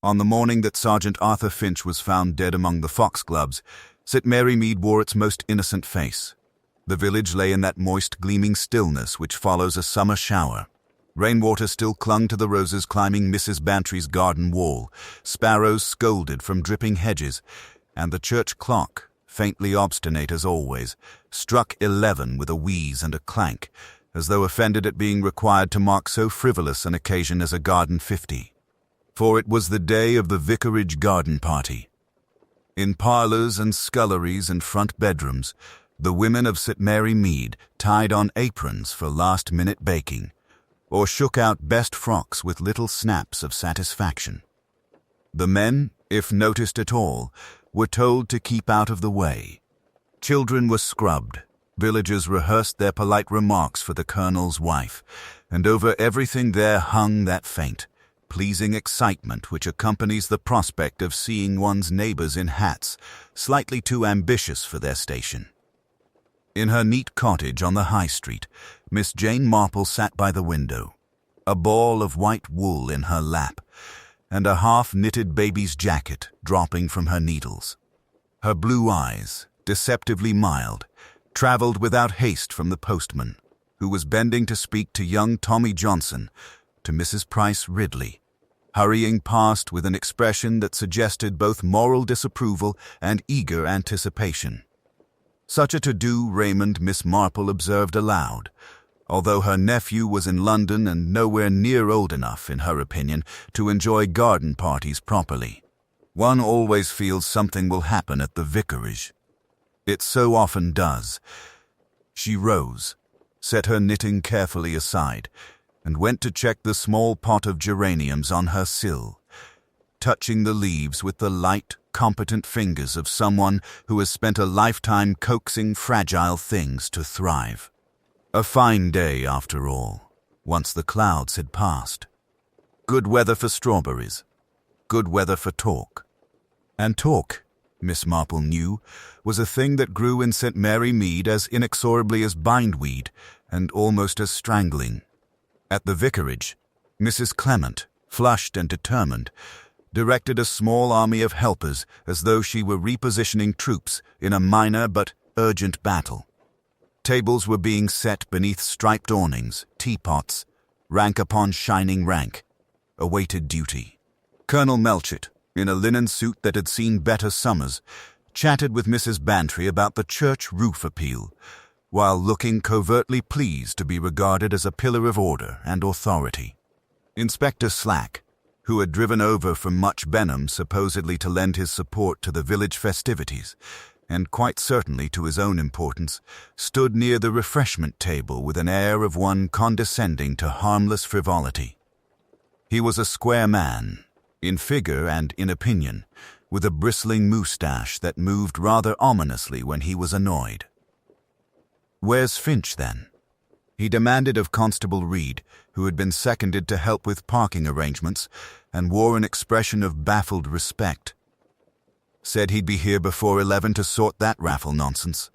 On the morning that Sergeant Arthur Finch was found dead among the foxgloves, St. Mary Mead wore its most innocent face. The village lay in that moist, gleaming stillness which follows a summer shower. Rainwater still clung to the roses climbing Mrs. Bantry's garden wall, sparrows scolded from dripping hedges, and the church clock, faintly obstinate as always, struck 11 with a wheeze and a clank, as though offended at being required to mark so frivolous an occasion as a garden 50. For it was the day of the vicarage garden party. In parlours and sculleries and front bedrooms, the women of St. Mary Mead tied on aprons for last-minute baking, or shook out best frocks with little snaps of satisfaction. The men, if noticed at all, were told to keep out of the way. Children were scrubbed, villagers rehearsed their polite remarks for the colonel's wife, and over everything there hung that faint, pleasing excitement which accompanies the prospect of seeing one's neighbours in hats, slightly too ambitious for their station. In her neat cottage on the High Street, Miss Jane Marple sat by the window, a ball of white wool in her lap, and a half-knitted baby's jacket dropping from her needles. Her blue eyes, deceptively mild, travelled without haste from the postman, who was bending to speak to young Tommy Johnson, to Mrs. Price Ridley, hurrying past with an expression that suggested both moral disapproval and eager anticipation. Such a to-do Raymond Miss Marple observed aloud, although her nephew was in London and nowhere near old enough, in her opinion, to enjoy garden parties properly. One always feels something will happen at the vicarage. It so often does. She rose, set her knitting carefully aside, and went to check the small pot of geraniums on her sill, touching the leaves with the light, competent fingers of someone who has spent a lifetime coaxing fragile things to thrive. A fine day, after all, once the clouds had passed. Good weather for strawberries, good weather for talk. And talk, Miss Marple knew, was a thing that grew in St. Mary Mead as inexorably as bindweed, and almost as strangling. At the vicarage, Mrs. Clement, flushed and determined, directed a small army of helpers as though she were repositioning troops in a minor but urgent battle. Tables were being set beneath striped awnings, teapots, rank upon shining rank, awaited duty. Colonel Melchett, in a linen suit that had seen better summers, chatted with Mrs. Bantry about the church roof appeal, while looking covertly pleased to be regarded as a pillar of order and authority. Inspector Slack, who had driven over from Much Benham supposedly to lend his support to the village festivities, and quite certainly to his own importance, stood near the refreshment table with an air of one condescending to harmless frivolity. He was a square man, in figure and in opinion, with a bristling moustache that moved rather ominously when he was annoyed. "Where's Finch, then?" he demanded of Constable Reed, who had been seconded to help with parking arrangements, and wore an expression of baffled respect. "Said he'd be here before 11 to sort that raffle nonsense."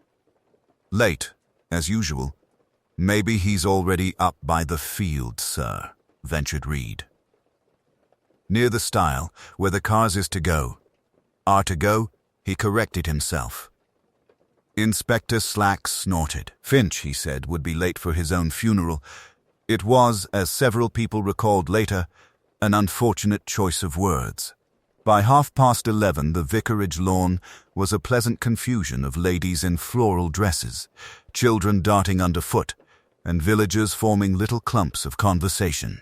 "Late, as usual. Maybe he's already up by the field, sir," ventured Reed. "Near the stile, where the cars are to go," he corrected himself. Inspector Slack snorted. Finch, he said, would be late for his own funeral. It was, as several people recalled later, an unfortunate choice of words. By 11:30, the vicarage lawn was a pleasant confusion of ladies in floral dresses, children darting underfoot, and villagers forming little clumps of conversation.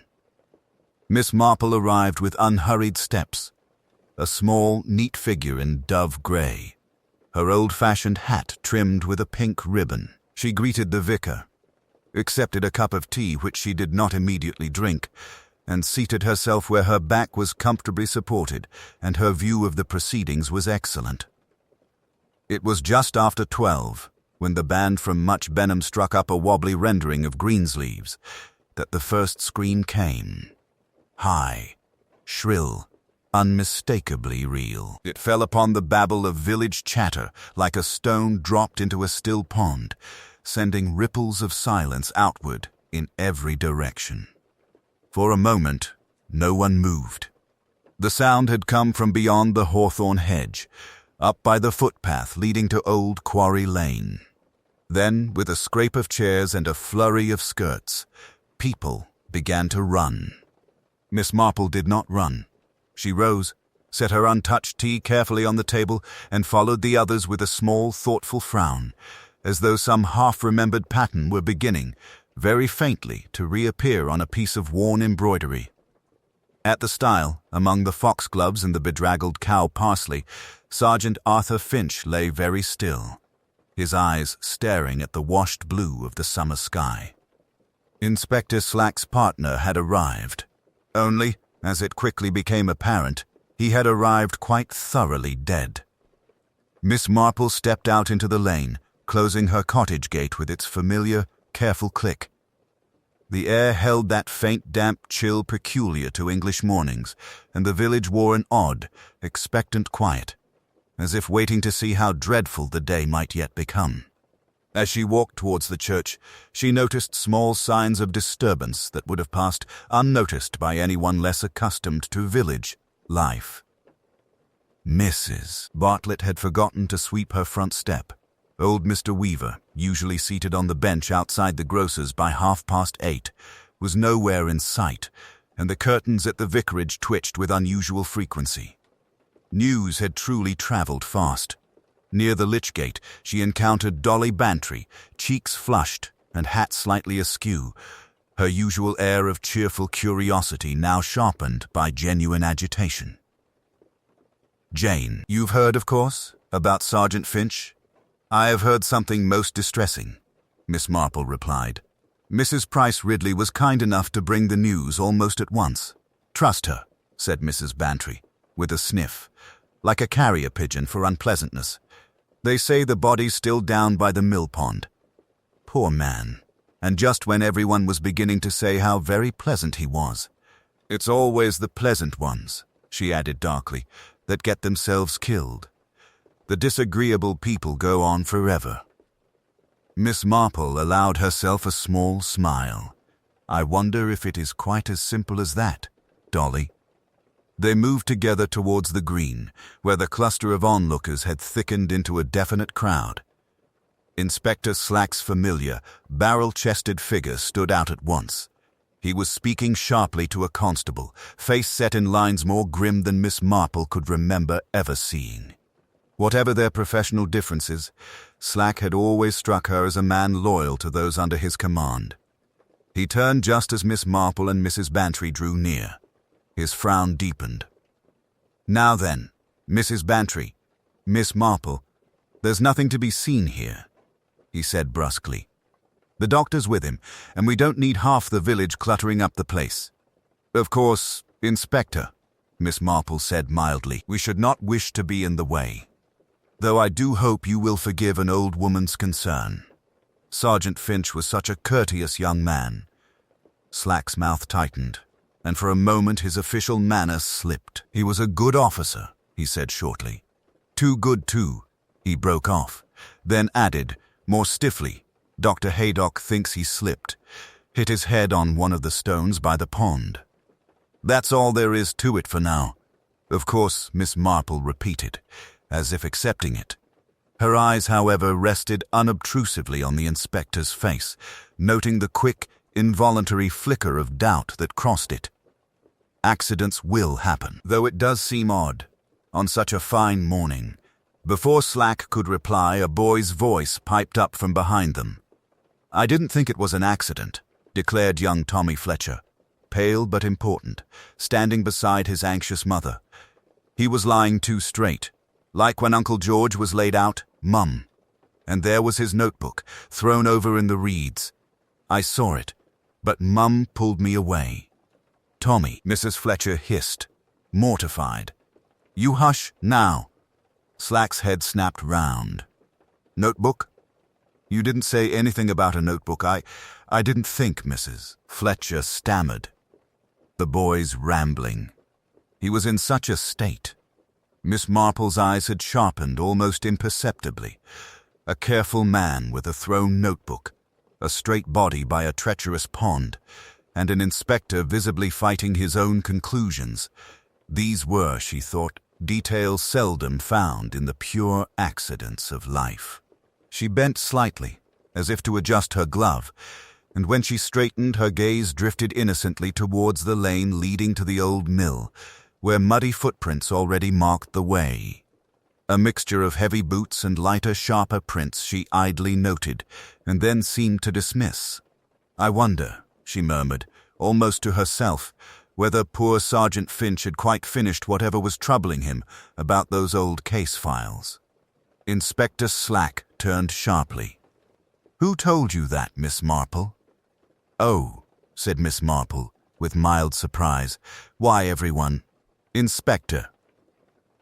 Miss Marple arrived with unhurried steps, a small, neat figure in dove grey, her old-fashioned hat trimmed with a pink ribbon. She greeted the vicar, accepted a cup of tea which she did not immediately drink, and seated herself where her back was comfortably supported and her view of the proceedings was excellent. It was just after 12, when the band from Much Benham struck up a wobbly rendering of Greensleeves, that the first scream came. High, shrill, unmistakably real. It fell upon the babble of village chatter like a stone dropped into a still pond, sending ripples of silence outward in every direction. For a moment, no one moved. The sound had come from beyond the hawthorn hedge, up by the footpath leading to Old Quarry Lane. Then, with a scrape of chairs and a flurry of skirts, people began to run. Miss Marple did not run. She rose, set her untouched tea carefully on the table, and followed the others with a small, thoughtful frown, as though some half-remembered pattern were beginning, very faintly, to reappear on a piece of worn embroidery. At the stile, among the foxgloves and the bedraggled cow parsley, Sergeant Arthur Finch lay very still, his eyes staring at the washed blue of the summer sky. Inspector Slack's partner had arrived. Only, as it quickly became apparent, he had arrived quite thoroughly dead. Miss Marple stepped out into the lane, closing her cottage gate with its familiar, careful click. The air held that faint, damp chill peculiar to English mornings, and the village wore an odd, expectant quiet, as if waiting to see how dreadful the day might yet become. As she walked towards the church, she noticed small signs of disturbance that would have passed unnoticed by anyone less accustomed to village life. Mrs. Bartlett had forgotten to sweep her front step. Old Mr. Weaver, usually seated on the bench outside the grocer's by 8:30, was nowhere in sight, and the curtains at the vicarage twitched with unusual frequency. News had truly travelled fast. Near the lich gate, she encountered Dolly Bantry, cheeks flushed and hat slightly askew, her usual air of cheerful curiosity now sharpened by genuine agitation. "Jane, you've heard, of course, about Sergeant Finch?" "I have heard something most distressing," Miss Marple replied. "Mrs. Price Ridley was kind enough to bring the news almost at once." "Trust her," said Mrs. Bantry, with a sniff, like a carrier pigeon for unpleasantness. "They say the body's still down by the mill pond." Poor man, and just when everyone was beginning to say how very pleasant he was. "It's always the pleasant ones," she added darkly, "that get themselves killed. The disagreeable people go on forever." Miss Marple allowed herself a small smile. "I wonder if it is quite as simple as that, Dolly." They moved together towards the green, where the cluster of onlookers had thickened into a definite crowd. Inspector Slack's familiar, barrel-chested figure stood out at once. He was speaking sharply to a constable, face set in lines more grim than Miss Marple could remember ever seeing. Whatever their professional differences, Slack had always struck her as a man loyal to those under his command. He turned just as Miss Marple and Mrs. Bantry drew near. His frown deepened. "Now then, Mrs. Bantry, Miss Marple, there's nothing to be seen here," he said brusquely. "The doctor's with him, and we don't need half the village cluttering up the place. Of course, Inspector," Miss Marple said mildly, "we should not wish to be in the way. Though I do hope you will forgive an old woman's concern. Sergeant Finch was such a courteous young man." Slack's mouth tightened, and for a moment his official manner slipped. "He was a good officer," he said shortly. "Too good, too," he broke off, then added, more stiffly, "Dr. Haydock thinks he slipped, hit his head on one of the stones by the pond. That's all there is to it for now." "Of course," Miss Marple repeated, as if accepting it. Her eyes, however, rested unobtrusively on the inspector's face, noting the quick, involuntary flicker of doubt that crossed it. Accidents will happen, though it does seem odd, on such a fine morning. Before Slack could reply, a boy's voice piped up from behind them. "I didn't think it was an accident," declared young Tommy Fletcher, pale but important, standing beside his anxious mother. He was lying too straight, like when Uncle George was laid out, Mum. And there was his notebook, thrown over in the reeds. I saw it, but Mum pulled me away. "Tommy," Mrs. Fletcher hissed, mortified. "You hush now." Slack's head snapped round. "Notebook? You didn't say anything about a notebook. I didn't think, Mrs. Fletcher stammered. The boy's rambling. He was in such a state. Miss Marple's eyes had sharpened almost imperceptibly. A careful man with a thrown notebook, a straight body by a treacherous pond, and an inspector visibly fighting his own conclusions. These were, she thought, details seldom found in the pure accidents of life. She bent slightly, as if to adjust her glove, and when she straightened, her gaze drifted innocently towards the lane leading to the old mill, where muddy footprints already marked the way. A mixture of heavy boots and lighter, sharper prints she idly noted, and then seemed to dismiss. "I wonder," she murmured, almost to herself, whether poor Sergeant Finch had quite finished whatever was troubling him about those old case files. Inspector Slack turned sharply. "Who told you that, Miss Marple?" "Oh," said Miss Marple, with mild surprise. "Why, everyone. Inspector.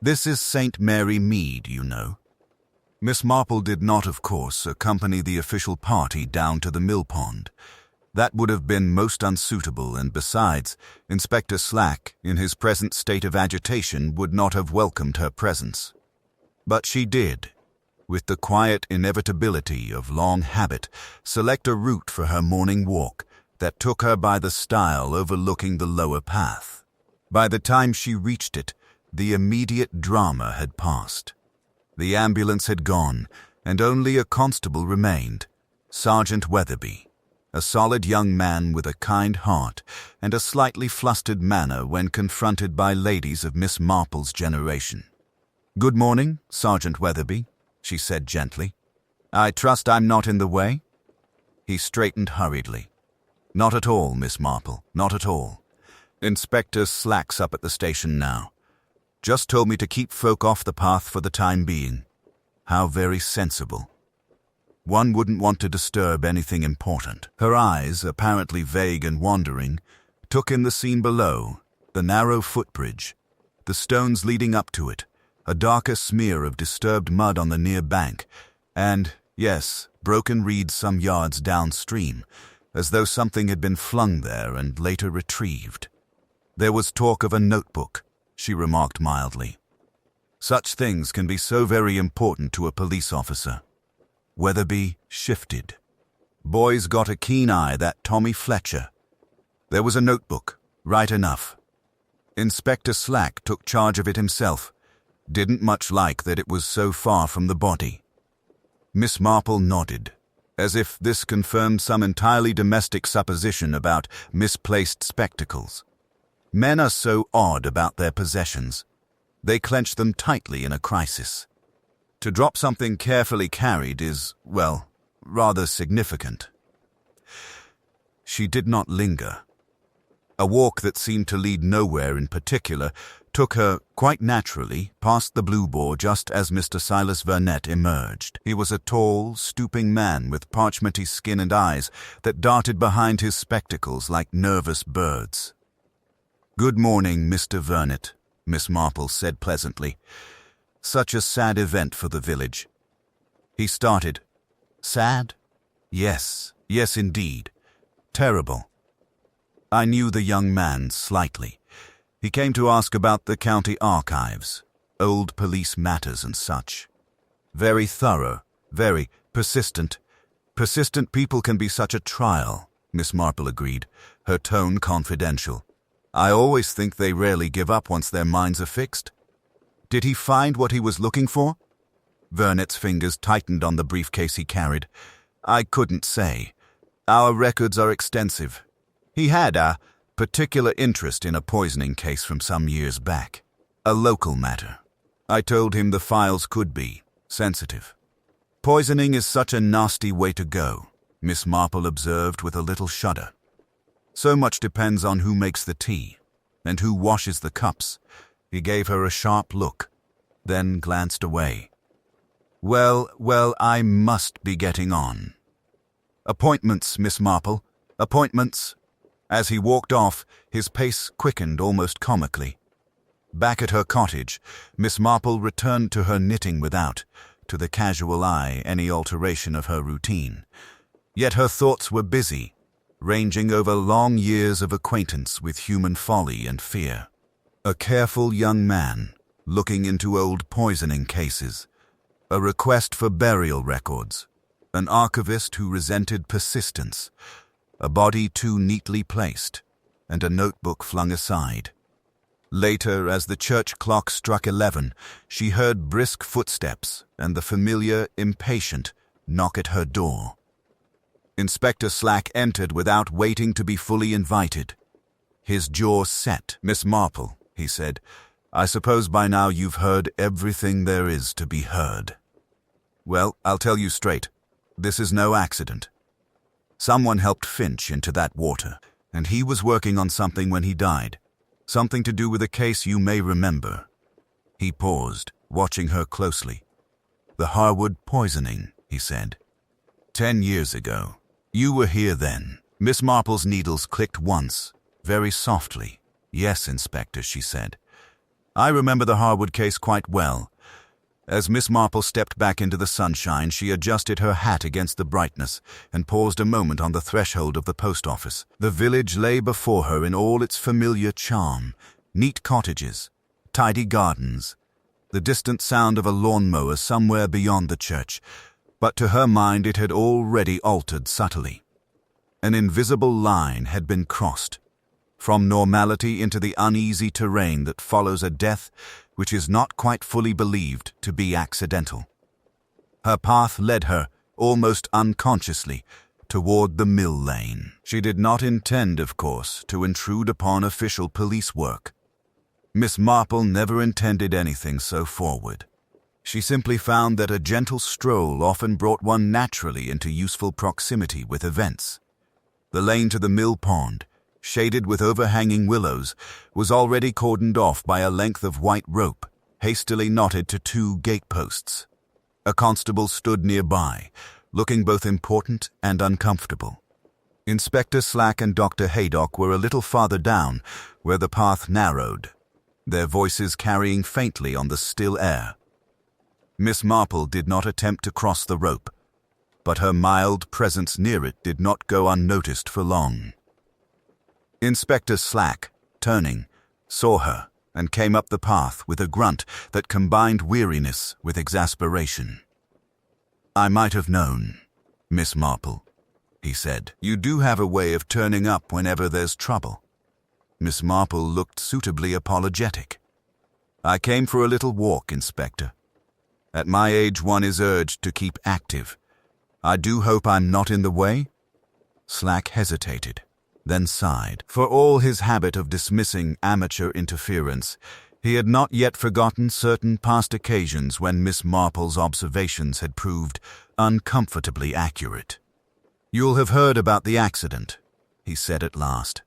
This is St. Mary Mead, you know." Miss Marple did not, of course, accompany the official party down to the mill pond. That would have been most unsuitable, and besides, Inspector Slack, in his present state of agitation, would not have welcomed her presence. But she did, with the quiet inevitability of long habit, select a route for her morning walk that took her by the stile overlooking the lower path. By the time she reached it, the immediate drama had passed. The ambulance had gone, and only a constable remained, Sergeant Weatherby, a solid young man with a kind heart and a slightly flustered manner when confronted by ladies of Miss Marple's generation. "Good morning, Sergeant Weatherby," she said gently. "I trust I'm not in the way?" He straightened hurriedly. "Not at all, Miss Marple, not at all. Inspector Slack's up at the station now. Just told me to keep folk off the path for the time being. How very sensible. One wouldn't want to disturb anything important." Her eyes, apparently vague and wandering, took in the scene below, the narrow footbridge, the stones leading up to it, a darker smear of disturbed mud on the near bank, and, yes, broken reeds some yards downstream, as though something had been flung there and later retrieved. There was talk of a notebook, she remarked mildly. Such things can be so very important to a police officer. Weatherby shifted. Boy's got a keen eye, that Tommy Fletcher. There was a notebook, right enough. Inspector Slack took charge of it himself. Didn't much like that it was so far from the body. Miss Marple nodded, as if this confirmed some entirely domestic supposition about misplaced spectacles. Men are so odd about their possessions. They clench them tightly in a crisis. To drop something carefully carried is, well, rather significant. She did not linger. A walk that seemed to lead nowhere in particular took her, quite naturally, past the Blue Boar just as Mr. Silas Vernet emerged. He was a tall, stooping man with parchmenty skin and eyes that darted behind his spectacles like nervous birds. "Good morning, Mr. Vernet," Miss Marple said pleasantly. "Such a sad event for the village." He started. "Sad? Yes, yes indeed. Terrible." I knew the young man slightly. He came to ask about the county archives, old police matters and such. Very thorough, very persistent. Persistent people can be such a trial, Miss Marple agreed, her tone confidential. "I always think they rarely give up once their minds are fixed." "Did he find what he was looking for?" Vernet's fingers tightened on the briefcase he carried. "I couldn't say. Our records are extensive. He had a particular interest in a poisoning case from some years back. A local matter. I told him the files could be sensitive." "Poisoning is such a nasty way to go," Miss Marple observed with a little shudder. "So much depends on who makes the tea, and who washes the cups." He gave her a sharp look, then glanced away. Well, I must be getting on." "Appointments, Miss Marple, appointments." As he walked off, his pace quickened almost comically. Back at her cottage, Miss Marple returned to her knitting without, to the casual eye, any alteration of her routine. Yet her thoughts were busy, ranging over long years of acquaintance with human folly and fear. A careful young man, looking into old poisoning cases, a request for burial records, an archivist who resented persistence, a body too neatly placed, and a notebook flung aside. Later, as the church clock struck 11, she heard brisk footsteps and the familiar, impatient knock at her door. Inspector Slack entered without waiting to be fully invited. His jaw set. "Miss Marple," he said, "I suppose by now you've heard everything there is to be heard." "Well, I'll tell you straight. This is no accident. Someone helped Finch into that water, and he was working on something when he died. Something to do with a case you may remember." He paused, watching her closely. "The Harwood poisoning," he said. 10 years ago. You were here then." Miss Marple's needles clicked once, very softly. "Yes, Inspector," she said. "I remember the Harwood case quite well." As Miss Marple stepped back into the sunshine, she adjusted her hat against the brightness and paused a moment on the threshold of the post office. The village lay before her in all its familiar charm: neat cottages, tidy gardens, the distant sound of a lawnmower somewhere beyond the church. But to her mind it had already altered subtly. An invisible line had been crossed, from normality into the uneasy terrain that follows a death which is not quite fully believed to be accidental. Her path led her, almost unconsciously, toward the mill lane. She did not intend, of course, to intrude upon official police work. Miss Marple never intended anything so forward. She simply found that a gentle stroll often brought one naturally into useful proximity with events. The lane to the mill pond, shaded with overhanging willows, was already cordoned off by a length of white rope, hastily knotted to 2 gateposts. A constable stood nearby, looking both important and uncomfortable. Inspector Slack and Dr. Haydock were a little farther down, where the path narrowed, their voices carrying faintly on the still air. Miss Marple did not attempt to cross the rope, but her mild presence near it did not go unnoticed for long. Inspector Slack, turning, saw her and came up the path with a grunt that combined weariness with exasperation. "I might have known, Miss Marple," he said. "You do have a way of turning up whenever there's trouble." Miss Marple looked suitably apologetic. "I came for a little walk, Inspector. At my age one is urged to keep active. I do hope I'm not in the way?" Slack hesitated, then sighed. For all his habit of dismissing amateur interference, he had not yet forgotten certain past occasions when Miss Marple's observations had proved uncomfortably accurate. "You'll have heard about the accident," he said at last.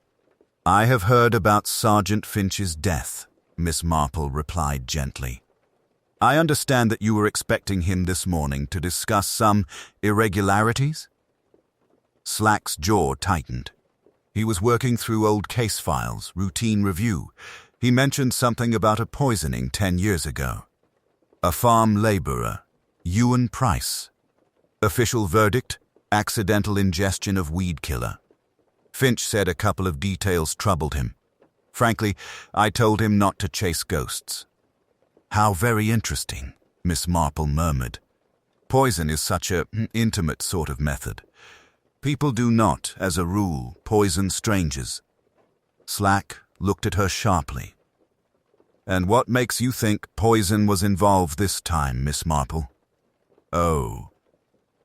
"I have heard about Sergeant Finch's death," Miss Marple replied gently. "I understand that you were expecting him this morning to discuss some irregularities?" Slack's jaw tightened. He was working through old case files, routine review. He mentioned something about a poisoning 10 years ago. A farm laborer, Ewan Price. Official verdict, accidental ingestion of weed killer. Finch said a couple of details troubled him. Frankly, I told him not to chase ghosts. "How very interesting," Miss Marple murmured. "Poison is such a intimate sort of method. People do not, as a rule, poison strangers." Slack looked at her sharply. "And what makes you think poison was involved this time, Miss Marple?" "Oh,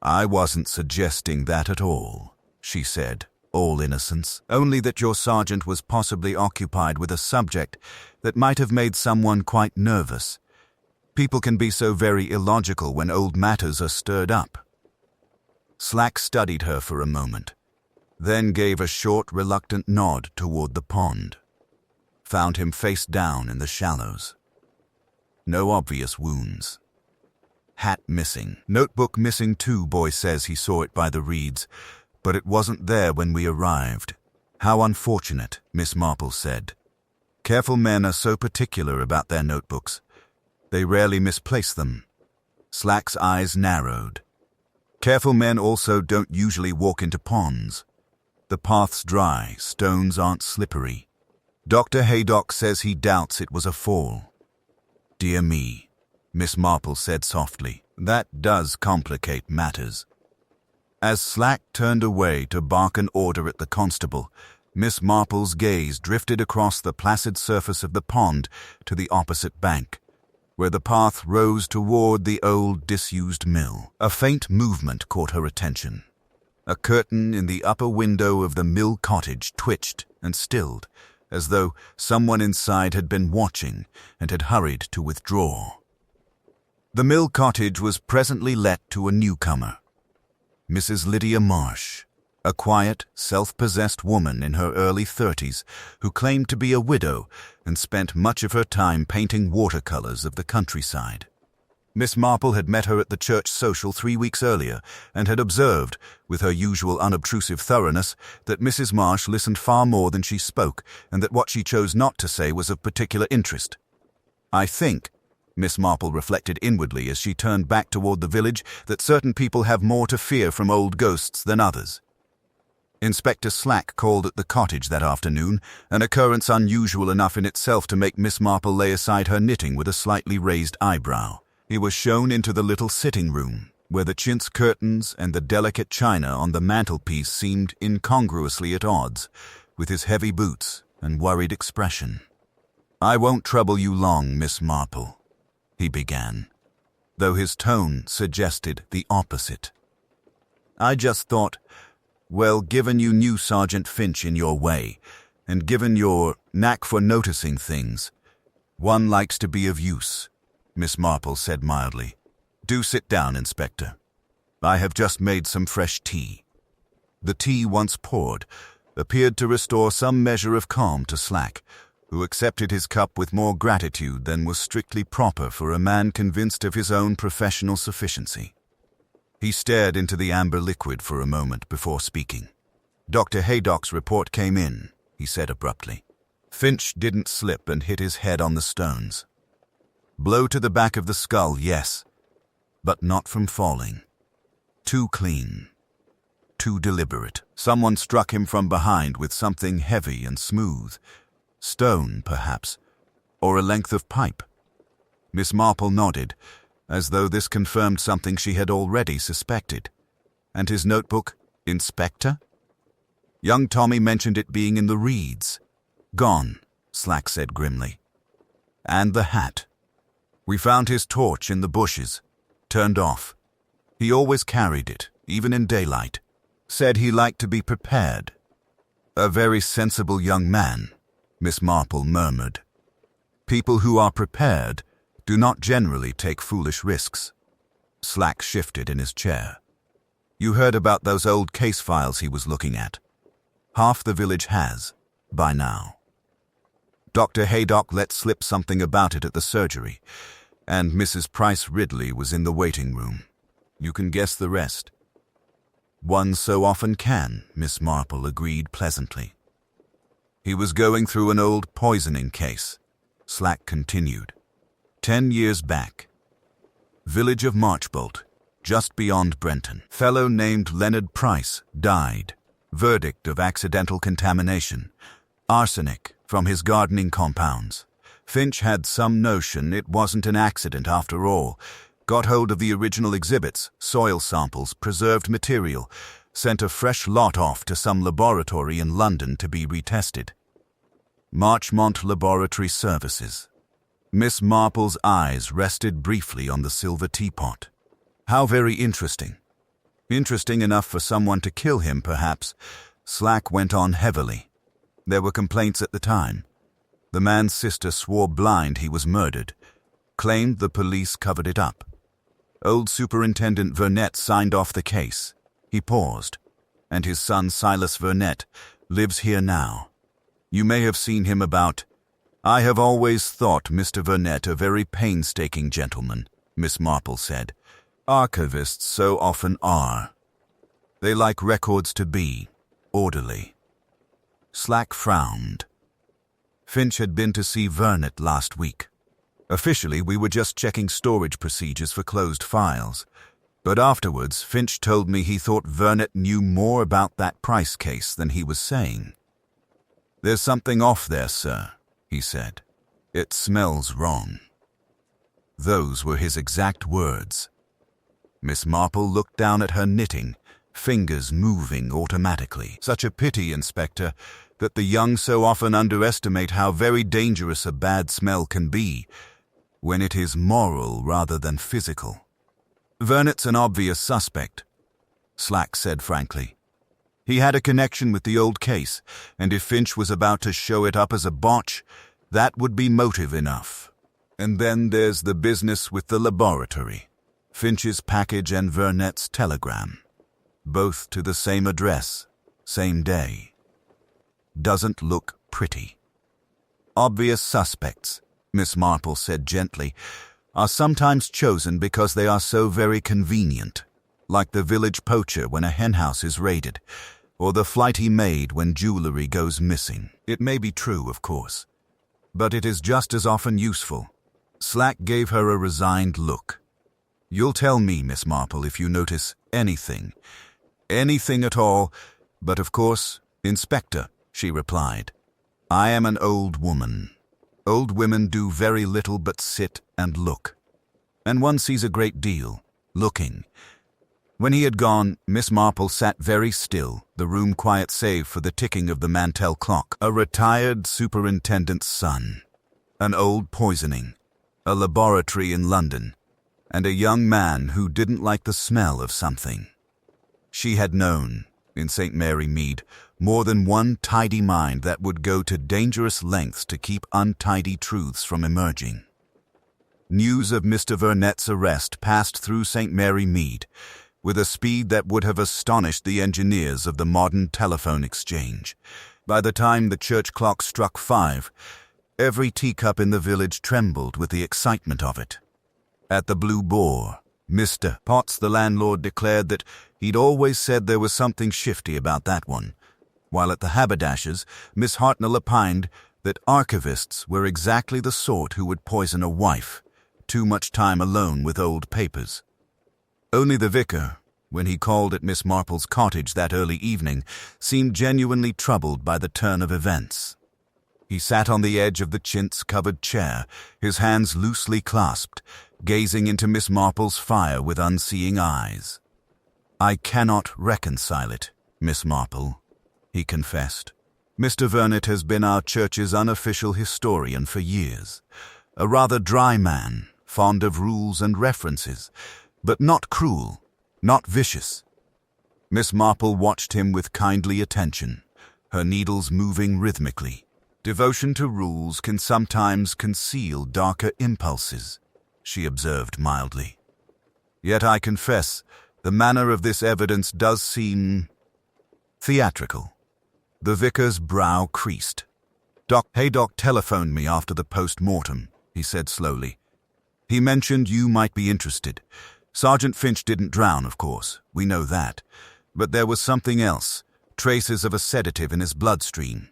I wasn't suggesting that at all," she said, all innocence. "Only that your sergeant was possibly occupied with a subject that might have made someone quite nervous. People can be so very illogical when old matters are stirred up." Slack studied her for a moment, then gave a short, reluctant nod toward the pond. Found him face down in the shallows. No obvious wounds. Hat missing. Notebook missing too, boy says he saw it by the reeds, but it wasn't there when we arrived. "How unfortunate," Miss Marple said. "Careful men are so particular about their notebooks. They rarely misplace them." Slack's eyes narrowed. "Careful men also don't usually walk into ponds. The path's dry, stones aren't slippery. Dr. Haydock says he doubts it was a fall." "Dear me," Miss Marple said softly. "That does complicate matters." As Slack turned away to bark an order at the constable, Miss Marple's gaze drifted across the placid surface of the pond to the opposite bank, where the path rose toward the old disused mill. A faint movement caught her attention. A curtain in the upper window of the mill cottage twitched and stilled, as though someone inside had been watching and had hurried to withdraw. The mill cottage was presently let to a newcomer, Mrs. Lydia Marsh, a quiet, self-possessed woman in her early 30s who claimed to be a widow and spent much of her time painting watercolors of the countryside. Miss Marple had met her at the church social 3 weeks earlier and had observed, with her usual unobtrusive thoroughness, that Mrs. Marsh listened far more than she spoke and that what she chose not to say was of particular interest. "I think," Miss Marple reflected inwardly as she turned back toward the village, "that certain people have more to fear from old ghosts than others." Inspector Slack called at the cottage that afternoon, an occurrence unusual enough in itself to make Miss Marple lay aside her knitting with a slightly raised eyebrow. He was shown into the little sitting room, where the chintz curtains and the delicate china on the mantelpiece seemed incongruously at odds with his heavy boots and worried expression. "I won't trouble you long, Miss Marple," he began, though his tone suggested the opposite. "I just thought, well, given you knew Sergeant Finch in your way, and given your knack for noticing things, one likes to be of use," Miss Marple said mildly. "Do sit down, Inspector. I have just made some fresh tea." The tea, once poured, appeared to restore some measure of calm to Slack, who accepted his cup with more gratitude than was strictly proper for a man convinced of his own professional sufficiency. He stared into the amber liquid for a moment before speaking. "Dr. Haydock's report came in," he said abruptly. "Finch didn't slip and hit his head on the stones. Blow to the back of the skull, yes, but not from falling. Too clean. Too deliberate. Someone struck him from behind with something heavy and smooth. Stone, perhaps, or a length of pipe." Miss Marple nodded, as though this confirmed something she had already suspected. "And his notebook, Inspector?" "Young Tommy mentioned it being in the reeds." "Gone," Slack said grimly. "And the hat. We found his torch in the bushes, turned off. He always carried it, even in daylight. Said he liked to be prepared." "A very sensible young man," Miss Marple murmured. "People who are prepared do not generally take foolish risks." Slack shifted in his chair. "You heard about those old case files he was looking at. Half the village has, by now. Dr. Haydock let slip something about it at the surgery, and Mrs. Price Ridley was in the waiting room. You can guess the rest." "One so often can," Miss Marple agreed pleasantly. "He was going through an old poisoning case," Slack continued. 10 years back. Village of Marchbolt, just beyond Brenton. Fellow named Leonard Price died. Verdict of accidental contamination. Arsenic from his gardening compounds. Finch had some notion it wasn't an accident after all. Got hold of the original exhibits, soil samples, preserved material, sent a fresh lot off to some laboratory in London to be retested. Marchmont Laboratory Services. Miss Marple's eyes rested briefly on the silver teapot. "How very interesting." "Interesting enough for someone to kill him, perhaps," Slack went on heavily. "There were complaints at the time. The man's sister swore blind he was murdered, claimed the police covered it up. Old Superintendent Vernet signed off the case." He paused. "And his son Silas Vernet lives here now. You may have seen him about. I have always thought Mr. Vernet a very painstaking gentleman," Miss Marple said. "Archivists so often are. They like records to be orderly." Slack frowned. "Finch had been to see Vernet last week. Officially, we were just checking storage procedures for closed files. But afterwards, Finch told me he thought Vernet knew more about that Price case than he was saying. 'There's something off there, sir,' he said. 'It smells wrong.' Those were his exact words." Miss Marple looked down at her knitting, fingers moving automatically. "Such a pity, Inspector. that the young so often underestimate how very dangerous a bad smell can be when it is moral rather than physical. Whodunit's an obvious suspect, Slack said frankly. He had a connection with the old case, and if Finch was about to show it up as a botch, that would be motive enough. And then there's the business with the laboratory, Finch's package and Whodunit's telegram. Both to the same address, same day. Doesn't look pretty. Obvious suspects, Miss Marple said gently, are sometimes chosen because they are so very convenient, like the village poacher when a henhouse is raided, or the flighty maid when jewelry goes missing. It may be true, of course, but it is just as often useful. Slack gave her a resigned look. You'll tell me, Miss Marple, if you notice anything at all, but of course, Inspector, she replied. I am an old woman. Old women do very little but sit and look. And one sees a great deal, looking. When he had gone, Miss Marple sat very still, the room quiet save for the ticking of the Mantell clock. A retired superintendent's son, an old poisoning, a laboratory in London, and a young man who didn't like the smell of something. She had known, in St. Mary Mead, more than one tidy mind that would go to dangerous lengths to keep untidy truths from emerging. News of Mr. Whodunit's arrest passed through St. Mary Mead with a speed that would have astonished the engineers of the modern telephone exchange. By the time the church clock struck 5, every teacup in the village trembled with the excitement of it. At the Blue Boar, Mr. Potts, the landlord, declared that he'd always said there was something shifty about that one, while at the Haberdashers, Miss Hartnell opined that archivists were exactly the sort who would poison a wife, too much time alone with old papers. Only the vicar, when he called at Miss Marple's cottage that early evening, seemed genuinely troubled by the turn of events. He sat on the edge of the chintz-covered chair, his hands loosely clasped, gazing into Miss Marple's fire with unseeing eyes. I cannot reconcile it, Miss Marple, he confessed. Mr. Whodunit has been our church's unofficial historian for years. A rather dry man, fond of rules and references, but not cruel, not vicious. Miss Marple watched him with kindly attention, her needles moving rhythmically. Devotion to rules can sometimes conceal darker impulses, she observed mildly. Yet I confess, the manner of this evidence does seem theatrical. The vicar's brow creased. Doc telephoned me after the post-mortem, he said slowly. He mentioned you might be interested. Sergeant Finch didn't drown, of course, we know that. But there was something else, traces of a sedative in his bloodstream.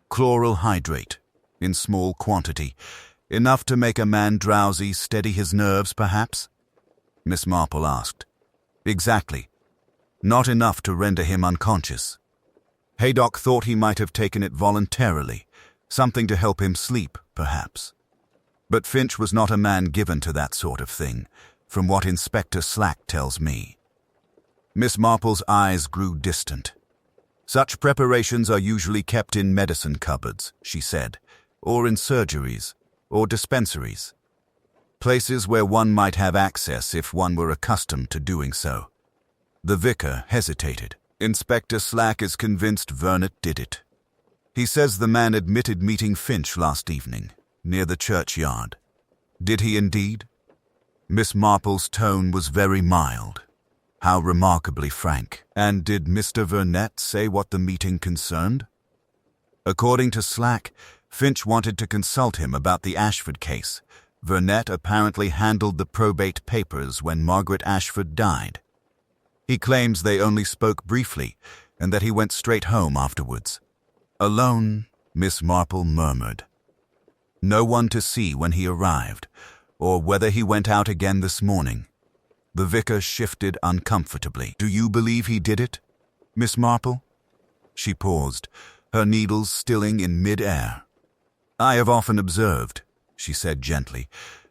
Chloral hydrate, in small quantity. Enough to make a man drowsy, steady his nerves, perhaps? Miss Marple asked. Exactly. Not enough to render him unconscious. Haydock thought he might have taken it voluntarily, something to help him sleep, perhaps. But Finch was not a man given to that sort of thing, from what Inspector Slack tells me. Miss Marple's eyes grew distant. Such preparations are usually kept in medicine cupboards, she said, or in surgeries, or dispensaries. Places where one might have access if one were accustomed to doing so. The vicar hesitated. Inspector Slack is convinced Whodunit did it. He says the man admitted meeting Finch last evening, near the churchyard. Did he indeed? Miss Marple's tone was very mild. How remarkably frank. And did Mr. Whodunit say what the meeting concerned? According to Slack, Finch wanted to consult him about the Ashford case. Whodunit apparently handled the probate papers when Margaret Ashford died. He claims they only spoke briefly, and that he went straight home afterwards. Alone, Miss Marple murmured. No one to see when he arrived, or whether he went out again this morning. The vicar shifted uncomfortably. Do you believe he did it, Miss Marple? She paused, her needles stilling in mid-air. I have often observed, she said gently,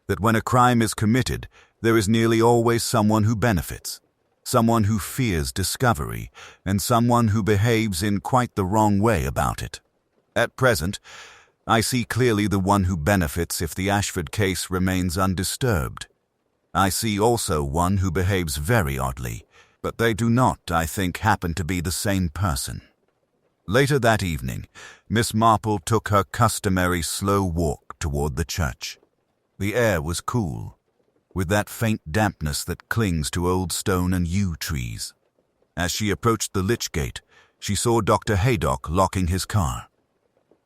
that when a crime is committed, there is nearly always someone who benefits. Someone who fears discovery, and someone who behaves in quite the wrong way about it. At present, I see clearly the one who benefits if the Ashford case remains undisturbed. I see also one who behaves very oddly, but they do not, I think, happen to be the same person. Later that evening, Miss Marple took her customary slow walk toward the church. The air was cool, with that faint dampness that clings to old stone and yew trees. As she approached the lich gate, she saw Dr. Haydock locking his car.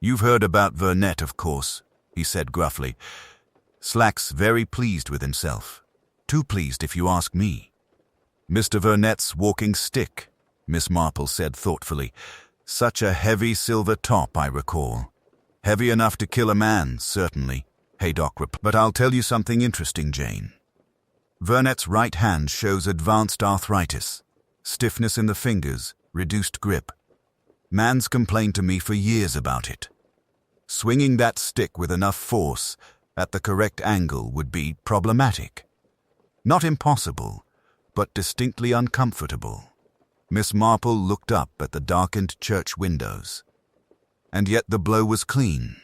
"You've heard about Whodunit, of course," he said gruffly. "Slack's very pleased with himself. Too pleased, if you ask me." "Mr. Whodunit's walking stick," Miss Marple said thoughtfully. "Such a heavy silver top, I recall. Heavy enough to kill a man, certainly," Haydock replied. "But I'll tell you something interesting, Jane. Whodunit's right hand shows advanced arthritis, stiffness in the fingers, reduced grip. Man's complained to me for years about it. Swinging that stick with enough force, at the correct angle, would be problematic. Not impossible, but distinctly uncomfortable." Miss Marple looked up at the darkened church windows. And yet the blow was clean.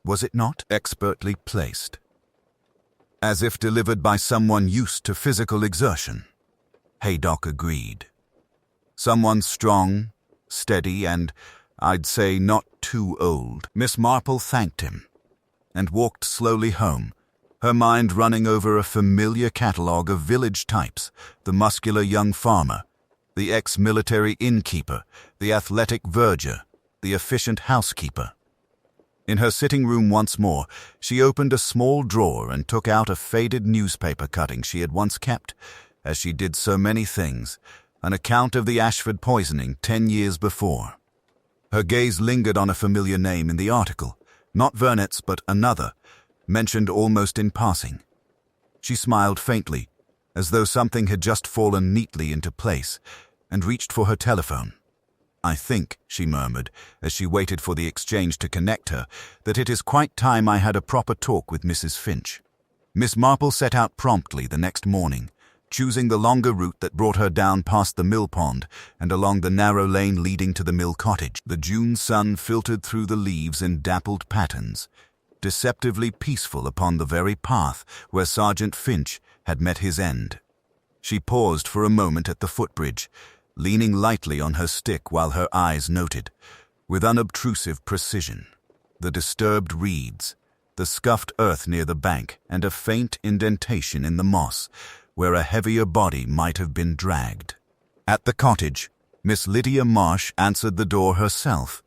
Was it not? Expertly placed. As if delivered by someone used to physical exertion. Haydock agreed. Someone strong, steady, and, I'd say, not too old. Miss Marple thanked him and walked slowly home, her mind running over a familiar catalogue of village types: the muscular young farmer, the ex-military innkeeper, the athletic verger, the efficient housekeeper. In her sitting room once more, she opened a small drawer and took out a faded newspaper cutting she had once kept, as she did so many things, an account of the Ashford poisoning 10 years before. Her gaze lingered on a familiar name in the article, not Whodunit's but another, mentioned almost in passing. She smiled faintly, as though something had just fallen neatly into place, and reached for her telephone. "I think," she murmured, as she waited for the exchange to connect her, "that it is quite time I had a proper talk with Mrs. Finch." Miss Marple set out promptly the next morning, choosing the longer route that brought her down past the mill pond and along the narrow lane leading to the mill cottage. The June sun filtered through the leaves in dappled patterns, deceptively peaceful upon the very path where Sergeant Finch had met his end. She paused for a moment at the footbridge, leaning lightly on her stick while her eyes noted, with unobtrusive precision, the disturbed reeds, the scuffed earth near the bank, and a faint indentation in the moss where a heavier body might have been dragged. At the cottage, Miss Lydia Marsh answered the door herself.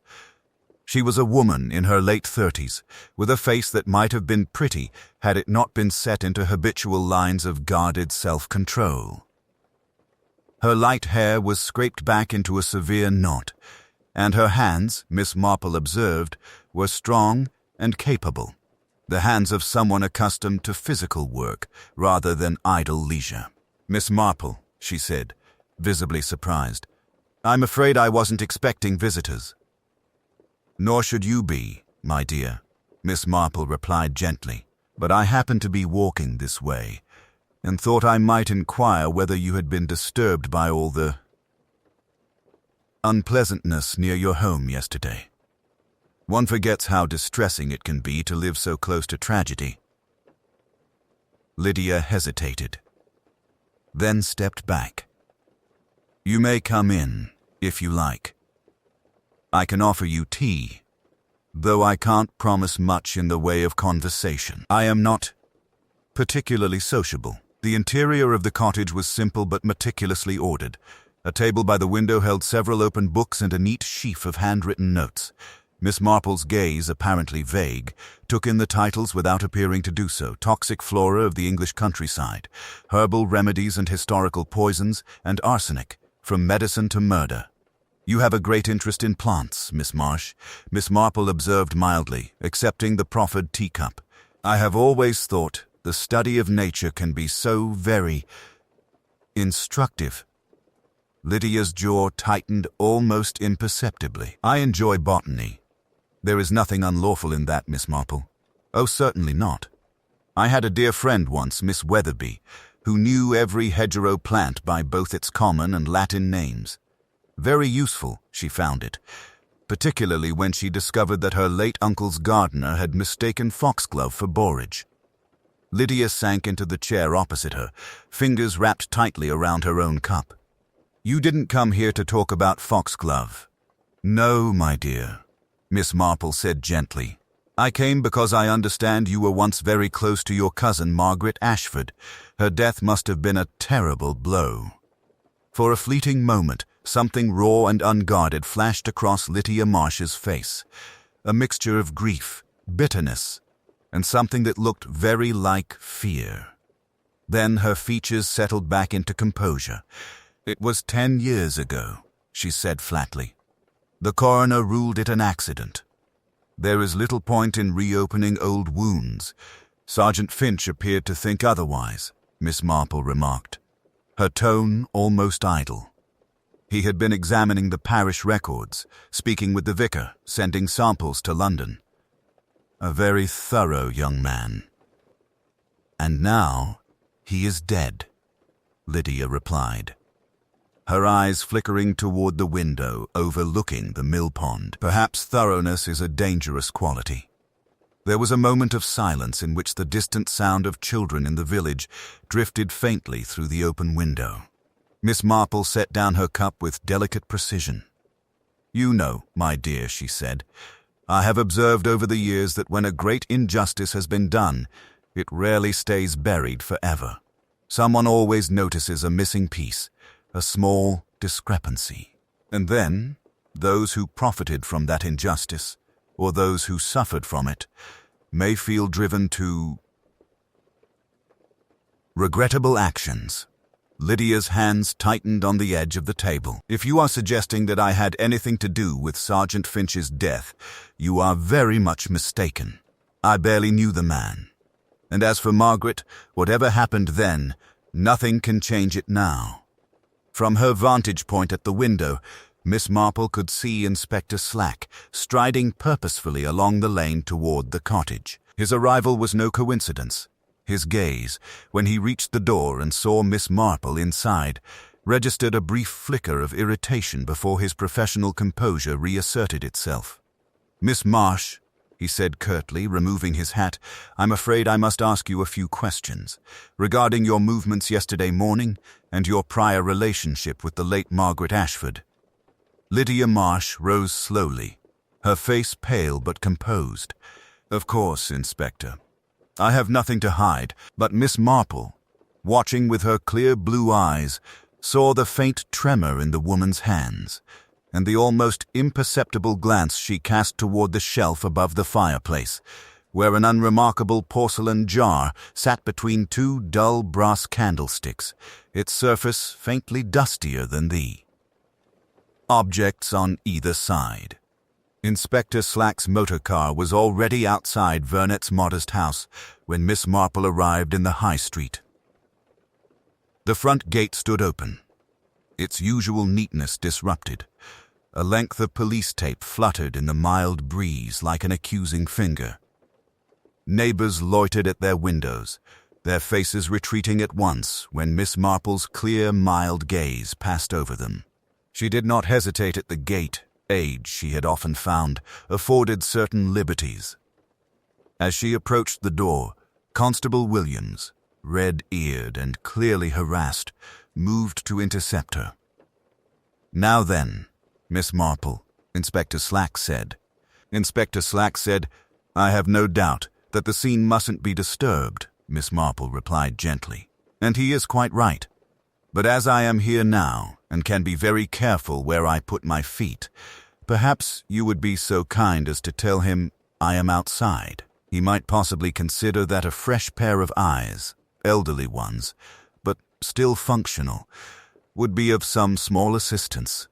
She was a woman in her late 30s, with a face that might have been pretty had it not been set into habitual lines of guarded self-control. Her light hair was scraped back into a severe knot, and her hands, Miss Marple observed, were strong and capable, the hands of someone accustomed to physical work rather than idle leisure. "Miss Marple," she said, visibly surprised, "I'm afraid I wasn't expecting visitors." "Nor should you be, my dear," Miss Marple replied gently, "but I happened to be walking this way, and thought I might inquire whether you had been disturbed by all the unpleasantness near your home yesterday. One forgets how distressing it can be to live so close to tragedy." Lydia hesitated, then stepped back. "You may come in, if you like. I can offer you tea, though I can't promise much in the way of conversation. I am not particularly sociable." The interior of the cottage was simple but meticulously ordered. A table by the window held several open books and a neat sheaf of handwritten notes. Miss Marple's gaze, apparently vague, took in the titles without appearing to do so: Toxic Flora of the English Countryside, Herbal Remedies and Historical Poisons, and Arsenic, From Medicine to Murder. "You have a great interest in plants, Miss Marsh," Miss Marple observed mildly, accepting the proffered teacup. "I have always thought the study of nature can be so very instructive." Lydia's jaw tightened almost imperceptibly. "I enjoy botany. There is nothing unlawful in that, Miss Marple." "Oh, certainly not. I had a dear friend once, Miss Weatherby, who knew every hedgerow plant by both its common and Latin names. Very useful, she found it. particularly when she discovered that her late uncle's gardener had mistaken foxglove for borage. Lydia sank into the chair opposite her, fingers wrapped tightly around her own cup. "You didn't come here to talk about foxglove." "No, my dear," Miss Marple said gently. "I came because I understand you were once very close to your cousin Margaret Ashford. Her death must have been a terrible blow." For a fleeting moment, something raw and unguarded flashed across Lydia Marsh's face. A mixture of grief, bitterness, and something that looked very like fear. Then her features settled back into composure. "It was 10 years ago," she said flatly. "The coroner ruled it an accident. There is little point in reopening old wounds." "Sergeant Finch appeared to think otherwise," Miss Marple remarked, her tone almost idle. "He had been examining the parish records, speaking with the vicar, sending samples to London. A very thorough young man." "And now he is dead," Lydia replied, her eyes flickering toward the window overlooking the mill pond. Perhaps thoroughness is a dangerous quality. There was a moment of silence in which the distant sound of children in the village drifted faintly through the open window. Miss Marple set down her cup with delicate precision. "You know, my dear," she said, "I have observed over the years that when a great injustice has been done, it rarely stays buried forever. Someone always notices a missing piece, a small discrepancy. And then, those who profited from that injustice, or those who suffered from it, may feel driven to regrettable actions." Lydia's hands tightened on the edge of the table. "If you are suggesting that I had anything to do with Sergeant Finch's death, you are very much mistaken. I barely knew the man. And as for Margaret, whatever happened then, nothing can change it now." From her vantage point at the window, Miss Marple could see Inspector Slack striding purposefully along the lane toward the cottage. His arrival was no coincidence. His gaze, when he reached the door and saw Miss Marple inside, registered a brief flicker of irritation before his professional composure reasserted itself. "Miss Marsh," he said curtly, removing his hat, "I'm afraid I must ask you a few questions regarding your movements yesterday morning and your prior relationship with the late Margaret Ashford." Lydia Marsh rose slowly, her face pale but composed. "Of course, Inspector. I have nothing to hide." But Miss Marple, watching with her clear blue eyes, saw the faint tremor in the woman's hands, and the almost imperceptible glance she cast toward the shelf above the fireplace, where an unremarkable porcelain jar sat between two dull brass candlesticks, its surface faintly dustier than the objects on either side. Inspector Slack's motor car was already outside Vernet's modest house when Miss Marple arrived in the high street. The front gate stood open, its usual neatness disrupted. A length of police tape fluttered in the mild breeze like an accusing finger. Neighbors loitered at their windows, their faces retreating at once when Miss Marple's clear, mild gaze passed over them. She did not hesitate at the gate. Age, she had often found, afforded certain liberties. As she approached the door, Constable Williams, red-eared and clearly harassed, moved to intercept her. "Now then, Miss Marple," Inspector Slack said. Inspector Slack said, "I have no doubt that the scene mustn't be disturbed," Miss Marple replied gently. "And he is quite right. But as I am here now, and can be very careful where I put my feet, perhaps you would be so kind as to tell him I am outside. He might possibly consider that a fresh pair of eyes, elderly ones, but still functional, would be of some small assistance."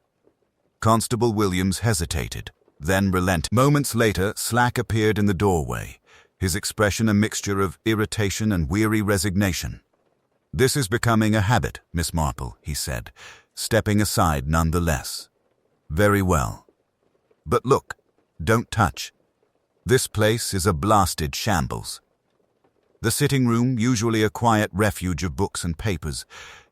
Constable Williams hesitated, then relented. Moments later, Slack appeared in the doorway, his expression a mixture of irritation and weary resignation. "This is becoming a habit, Miss Marple," he said, stepping aside nonetheless. "Very well. But look, don't touch. This place is a blasted shambles." The sitting room, usually a quiet refuge of books and papers,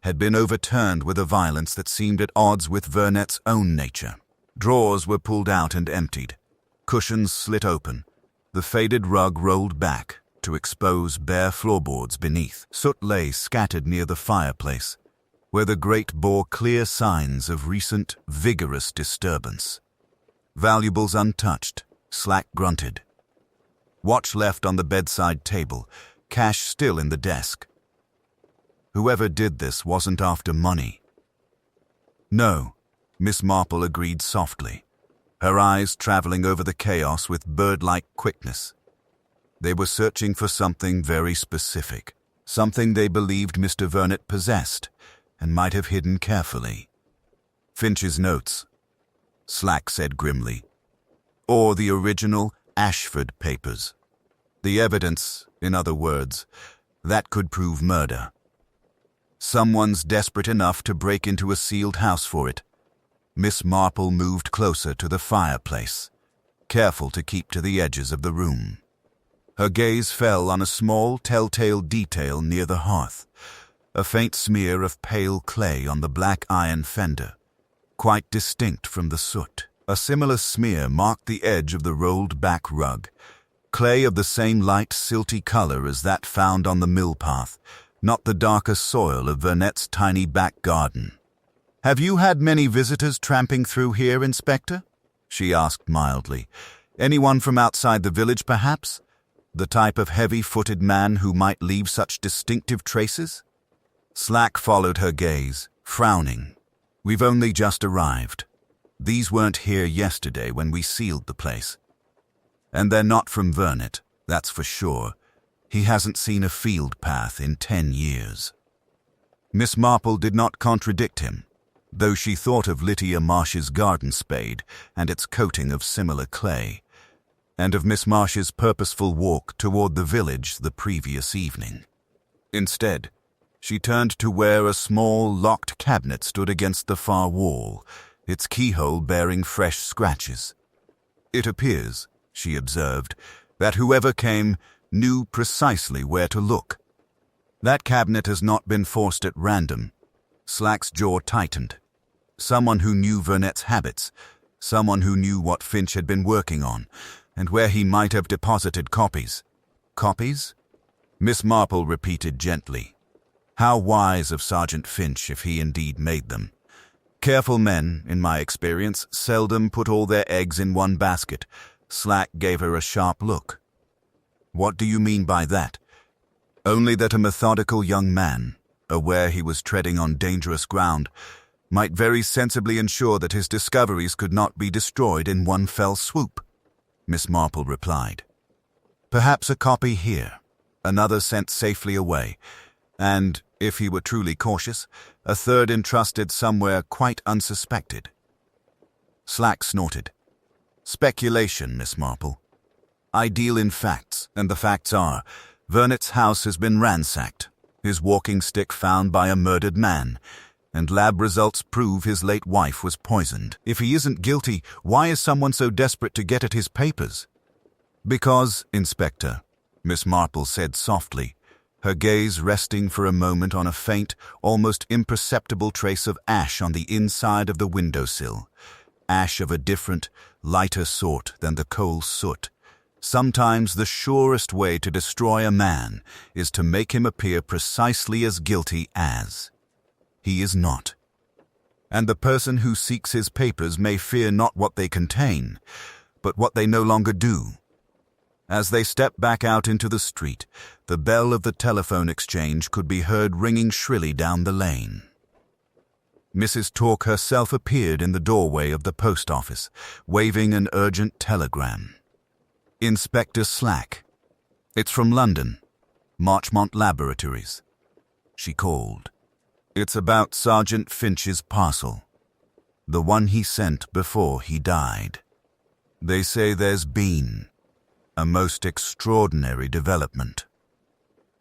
had been overturned with a violence that seemed at odds with Vernet's own nature. Drawers were pulled out and emptied, cushions slit open, the faded rug rolled back to expose bare floorboards beneath. Soot lay scattered near the fireplace, where the grate bore clear signs of recent, vigorous disturbance. Valuables untouched, Slack grunted. Watch left on the bedside table, cash still in the desk. Whoever did this wasn't after money. No, Miss Marple agreed softly, her eyes traveling over the chaos with bird-like quickness. They were searching for something very specific, something they believed Mr. Whodunit possessed and might have hidden carefully. Finch's notes, Slack said grimly, or the original Ashford papers. The evidence, in other words, that could prove murder. Someone's desperate enough to break into a sealed house for it. Miss Marple moved closer to the fireplace, careful to keep to the edges of the room. Her gaze fell on a small, telltale detail near the hearth, a faint smear of pale clay on the black iron fender, quite distinct from the soot. A similar smear marked the edge of the rolled-back rug, clay of the same light, silty color as that found on the mill path, not the darker soil of Whodunit's tiny back garden. "Have you had many visitors tramping through here, Inspector?" she asked mildly. "Anyone from outside the village, perhaps? The type of heavy-footed man who might leave such distinctive traces?" Slack followed her gaze, frowning. "We've only just arrived. These weren't here yesterday when we sealed the place. And they're not from Whodunit, that's for sure. He hasn't seen a field path in 10 years. Miss Marple did not contradict him, though she thought of Lydia Marsh's garden spade and its coating of similar clay, and of Miss Marsh's purposeful walk toward the village the previous evening. Instead, she turned to where a small, locked cabinet stood against the far wall, its keyhole bearing fresh scratches. "It appears," she observed, "that whoever came knew precisely where to look. That cabinet has not been forced at random." Slack's jaw tightened. Someone who knew Whodunit's habits, someone who knew what Finch had been working on, and where he might have deposited copies. "Copies?" Miss Marple repeated gently. How wise of Sergeant Finch if he indeed made them. Careful men, in my experience, seldom put all their eggs in one basket. Slack gave her a sharp look. "What do you mean by that?" "Only that a methodical young man, aware he was treading on dangerous ground, might very sensibly ensure that his discoveries could not be destroyed in one fell swoop," Miss Marple replied. "Perhaps a copy here, another sent safely away, and, if he were truly cautious, a third entrusted somewhere quite unsuspected." Slack snorted. "Speculation, Miss Marple. I deal in facts, and the facts are, Whodunit's house has been ransacked, his walking stick found by a murdered man, and lab results prove his late wife was poisoned. If he isn't guilty, why is someone so desperate to get at his papers?" "Because, Inspector," Miss Marple said softly, her gaze resting for a moment on a faint, almost imperceptible trace of ash on the inside of the windowsill, ash of a different, lighter sort than the coal soot. "Sometimes the surest way to destroy a man is to make him appear precisely as guilty as he is not. And the person who seeks his papers may fear not what they contain, but what they no longer do." As they stepped back out into the street, the bell of the telephone exchange could be heard ringing shrilly down the lane. Mrs. Tork herself appeared in the doorway of the post office, waving an urgent telegram. "Inspector Slack. It's from London, Marchmont Laboratories," she called. "It's about Sergeant Finch's parcel, the one he sent before he died. They say there's been a most extraordinary development."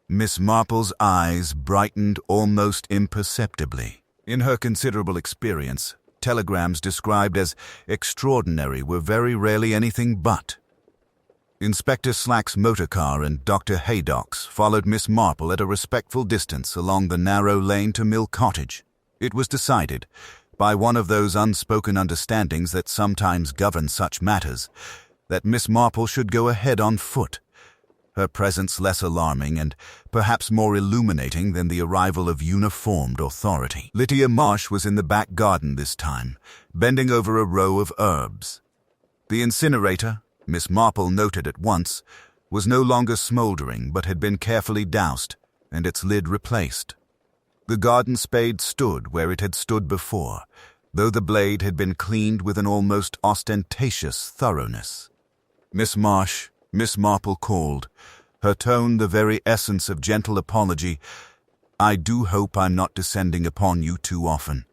Miss Marple's eyes brightened almost imperceptibly. In her considerable experience, telegrams described as extraordinary were very rarely anything but. Inspector Slack's motorcar and Dr. Haydock's followed Miss Marple at a respectful distance along the narrow lane to Mill Cottage. It was decided, by one of those unspoken understandings that sometimes govern such matters, that Miss Marple should go ahead on foot, her presence less alarming and perhaps more illuminating than the arrival of uniformed authority. Lydia Marsh was in the back garden this time, bending over a row of herbs. The incinerator, Miss Marple noted at once, was no longer smoldering but had been carefully doused and its lid replaced. The garden spade stood where it had stood before, though the blade had been cleaned with an almost ostentatious thoroughness. "Miss Marsh," Miss Marple called, her tone the very essence of gentle apology. "I do hope I'm not descending upon you too often.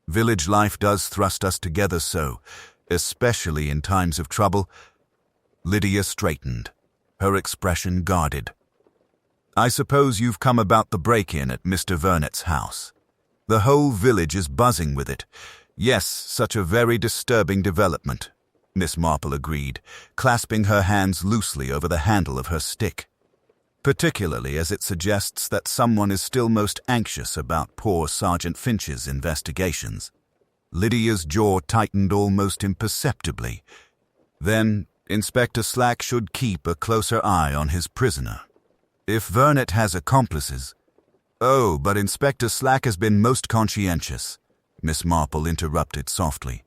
Village life does thrust us together so, especially in times of trouble." Lydia straightened, her expression guarded. "I suppose you've come about the break-in at Mr. Whodunit's house. The whole village is buzzing with it. Yes, such a very disturbing development," Miss Marple agreed, clasping her hands loosely over the handle of her stick. "Particularly as it suggests that someone is still most anxious about poor Sergeant Finch's investigations." Lydia's jaw tightened almost imperceptibly. "Then Inspector Slack should keep a closer eye on his prisoner. If Whodunit has accomplices—" "Oh, but Inspector Slack has been most conscientious," Miss Marple interrupted softly.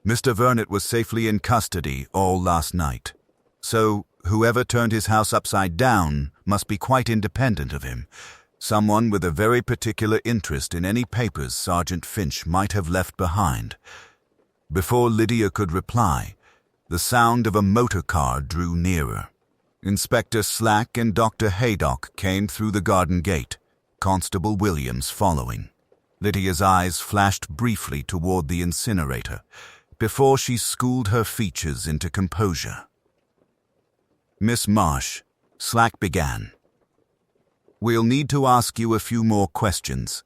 "Mr. Whodunit was safely in custody all last night. So whoever turned his house upside down must be quite independent of him, someone with a very particular interest in any papers Sergeant Finch might have left behind." Before Lydia could reply, the sound of a motor car drew nearer. Inspector Slack and Dr. Haydock came through the garden gate, Constable Williams following. Lydia's eyes flashed briefly toward the incinerator, before she schooled her features into composure. "Miss Marsh," Slack began, "we'll need to ask you a few more questions.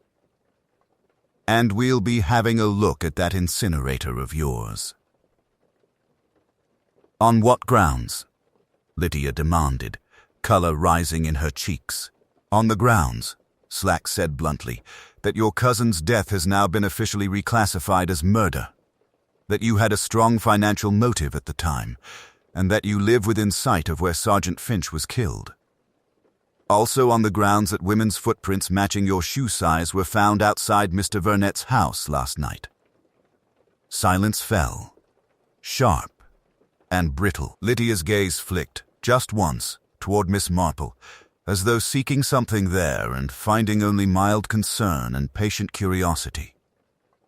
And we'll be having a look at that incinerator of yours." "On what grounds?" Lydia demanded, color rising in her cheeks. "On the grounds," Slack said bluntly, "that your cousin's death has now been officially reclassified as murder, that you had a strong financial motive at the time, and that you live within sight of where Sergeant Finch was killed. Also on the grounds that women's footprints matching your shoe size were found outside Mr. Whodunit's house last night." Silence fell, sharp and brittle. Lydia's gaze flicked, just once, toward Miss Marple, as though seeking something there and finding only mild concern and patient curiosity.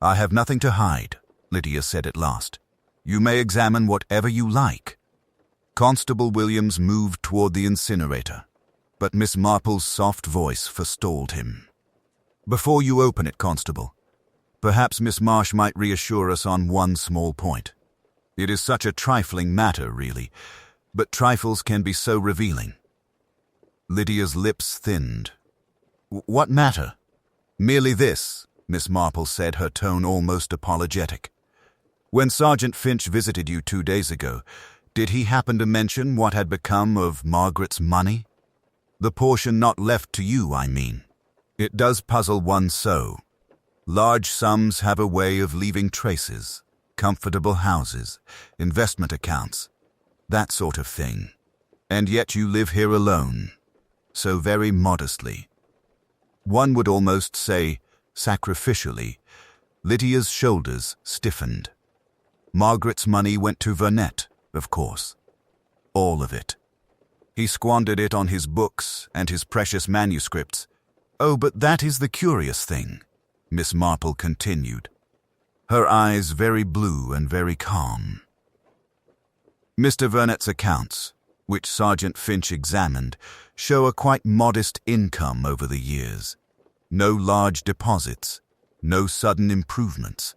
"I have nothing to hide," Lydia said at last. "You may examine whatever you like." Constable Williams moved toward the incinerator, but Miss Marple's soft voice forestalled him. "Before you open it, Constable, perhaps Miss Marsh might reassure us on one small point. It is such a trifling matter, really, but trifles can be so revealing." Lydia's lips thinned. "What matter?" "Merely this," Miss Marple said, her tone almost apologetic. "When Sergeant Finch visited you 2 days ago, did he happen to mention what had become of Margaret's money? The portion not left to you, I mean. It does puzzle one so. Large sums have a way of leaving traces, comfortable houses, investment accounts, that sort of thing. And yet you live here alone, so very modestly. One would almost say, sacrificially." Lydia's shoulders stiffened. "Margaret's money went to Whodunit, of course. All of it. He squandered it on his books and his precious manuscripts." "Oh, but that is the curious thing," Miss Marple continued, her eyes very blue and very calm. "Mr. Whodunit's accounts, which Sergeant Finch examined, show a quite modest income over the years. No large deposits, no sudden improvements.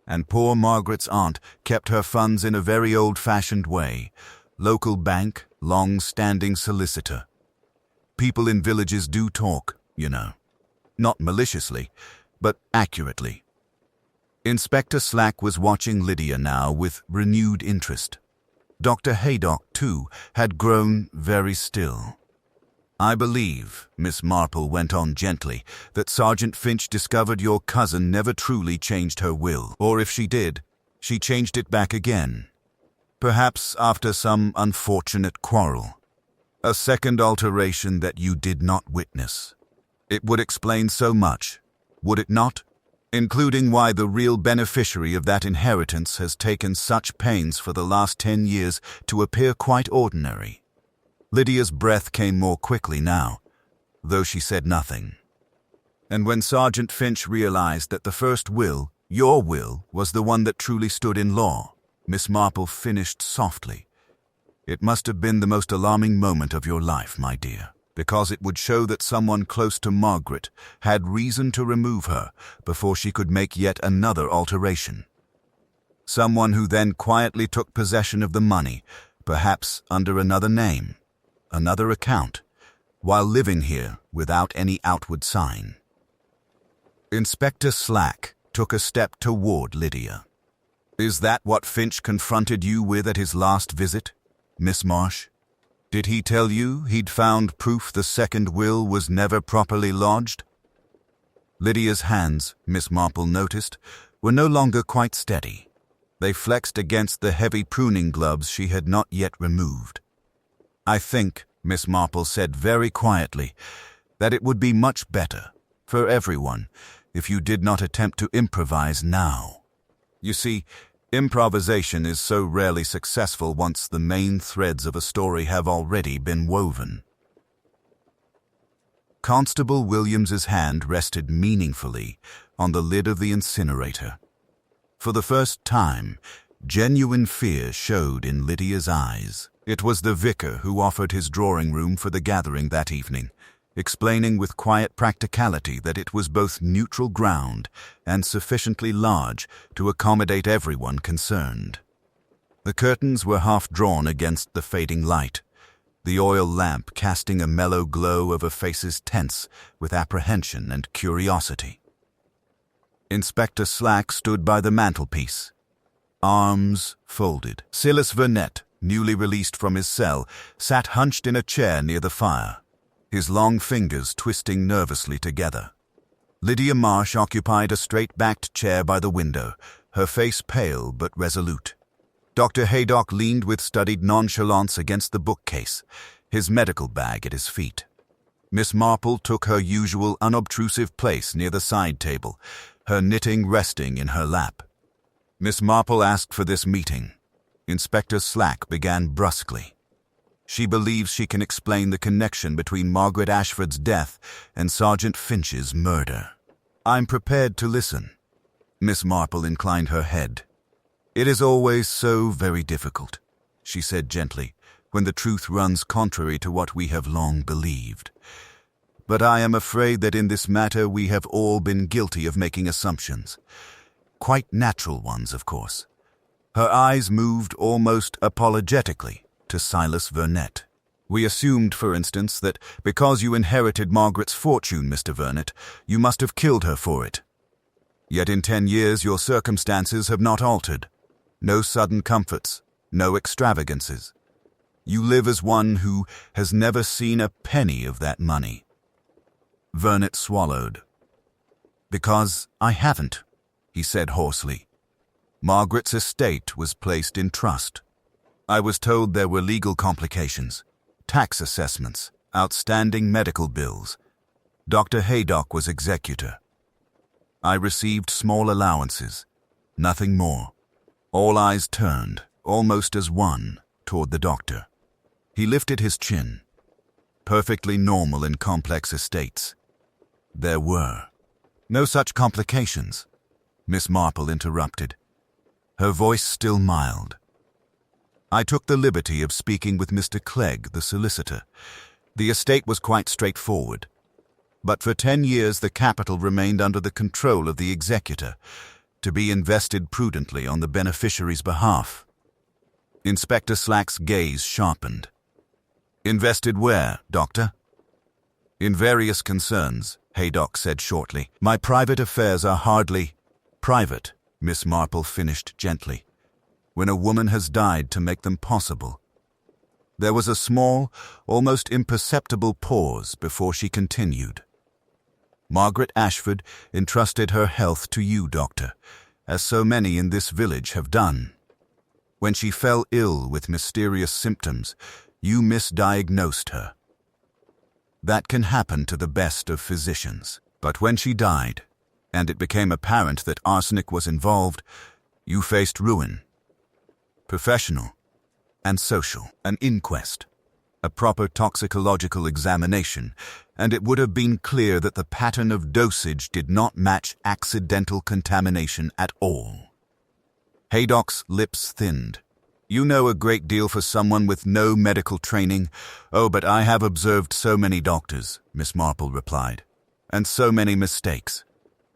And poor Margaret's aunt kept her funds in a very old-fashioned way. Local bank, long-standing solicitor. People in villages do talk, you know. Not maliciously, but accurately." Inspector Slack was watching Lydia now with renewed interest. Dr. Haydock, too, had grown very still. I believe, Miss Marple went on gently, that Sergeant Finch discovered your cousin never truly changed her will, or if she did, she changed it back again. Perhaps after some unfortunate quarrel. A second alteration that you did not witness. It would explain so much, would it not? Including why the real beneficiary of that inheritance has taken such pains for the last 10 years to appear quite ordinary. Lydia's breath came more quickly now, though she said nothing. And when Sergeant Finch realized that the first will, your will, was the one that truly stood in law, Miss Marple finished softly. It must have been the most alarming moment of your life, my dear, because it would show that someone close to Margaret had reason to remove her before she could make yet another alteration. Someone who then quietly took possession of the money, perhaps under another name, another account, while living here without any outward sign. Inspector Slack took a step toward Lydia. Is that what Finch confronted you with at his last visit, Miss Marsh? Did he tell you he'd found proof the second will was never properly lodged? Lydia's hands, Miss Marple noticed, were no longer quite steady. They flexed against the heavy pruning gloves she had not yet removed. I think, Miss Marple said very quietly, that it would be much better, for everyone, if you did not attempt to improvise now. You see, improvisation is so rarely successful once the main threads of a story have already been woven. Constable Williams's hand rested meaningfully on the lid of the incinerator. For the first time, genuine fear showed in Lydia's eyes. It was the vicar who offered his drawing room for the gathering that evening, explaining with quiet practicality that it was both neutral ground and sufficiently large to accommodate everyone concerned. The curtains were half drawn against the fading light, the oil lamp casting a mellow glow over faces tense with apprehension and curiosity. Inspector Slack stood by the mantelpiece, arms folded. Silas Whodunit, newly released from his cell, sat hunched in a chair near the fire, his long fingers twisting nervously together. Lydia Marsh occupied a straight-backed chair by the window, her face pale but resolute. Dr. Haydock leaned with studied nonchalance against the bookcase, his medical bag at his feet. Miss Marple took her usual unobtrusive place near the side table, her knitting resting in her lap. Miss Marple asked for this meeting. Inspector Slack began brusquely. She believes she can explain the connection between Margaret Ashford's death and Sergeant Finch's murder. I'm prepared to listen. Miss Marple inclined her head. It is always so very difficult, she said gently, when the truth runs contrary to what we have long believed. But I am afraid that in this matter we have all been guilty of making assumptions. Quite natural ones, of course. Her eyes moved almost apologetically to Silas Whodunit. We assumed, for instance, that because you inherited Margaret's fortune, Mr. Whodunit, you must have killed her for it. Yet in 10 years your circumstances have not altered. No sudden comforts, no extravagances. You live as one who has never seen a penny of that money. Whodunit swallowed. Because I haven't, he said hoarsely. Margaret's estate was placed in trust. I was told there were legal complications, tax assessments, outstanding medical bills. Dr. Haydock was executor. I received small allowances, nothing more. All eyes turned, almost as one, toward the doctor. He lifted his chin. Perfectly normal in complex estates. There were. No such complications, Miss Marple interrupted, her voice still mild. I took the liberty of speaking with Mr. Clegg, the solicitor. The estate was quite straightforward. But for 10 years the capital remained under the control of the executor, to be invested prudently on the beneficiary's behalf. Inspector Slack's gaze sharpened. Invested where, Doctor? In various concerns, Haydock said shortly. My private affairs are hardly private, Miss Marple finished gently. When a woman has died to make them possible. There was a small, almost imperceptible pause before she continued. Margaret Ashford entrusted her health to you, Doctor, as so many in this village have done. When she fell ill with mysterious symptoms, you misdiagnosed her. That can happen to the best of physicians. But when she died, and it became apparent that arsenic was involved, you faced ruin. Professional and social. An inquest, a proper toxicological examination, and it would have been clear that the pattern of dosage did not match accidental contamination at all. Haydock's lips thinned. You know a great deal for someone with no medical training. Oh, but I have observed so many doctors, Miss Marple replied, and so many mistakes.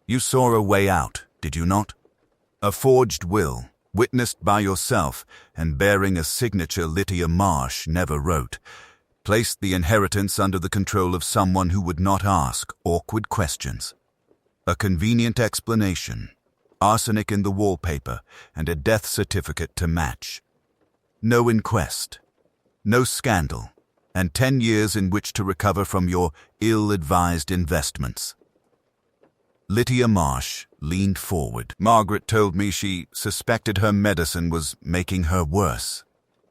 You saw a way out, did you not? A forged will, witnessed by yourself and bearing a signature Lydia Marsh never wrote, placed the inheritance under the control of someone who would not ask awkward questions. A convenient explanation, arsenic in the wallpaper, and a death certificate to match. No inquest, no scandal, and 10 years in which to recover from your ill-advised investments. Lydia Marsh leaned forward. Margaret told me she suspected her medicine was making her worse,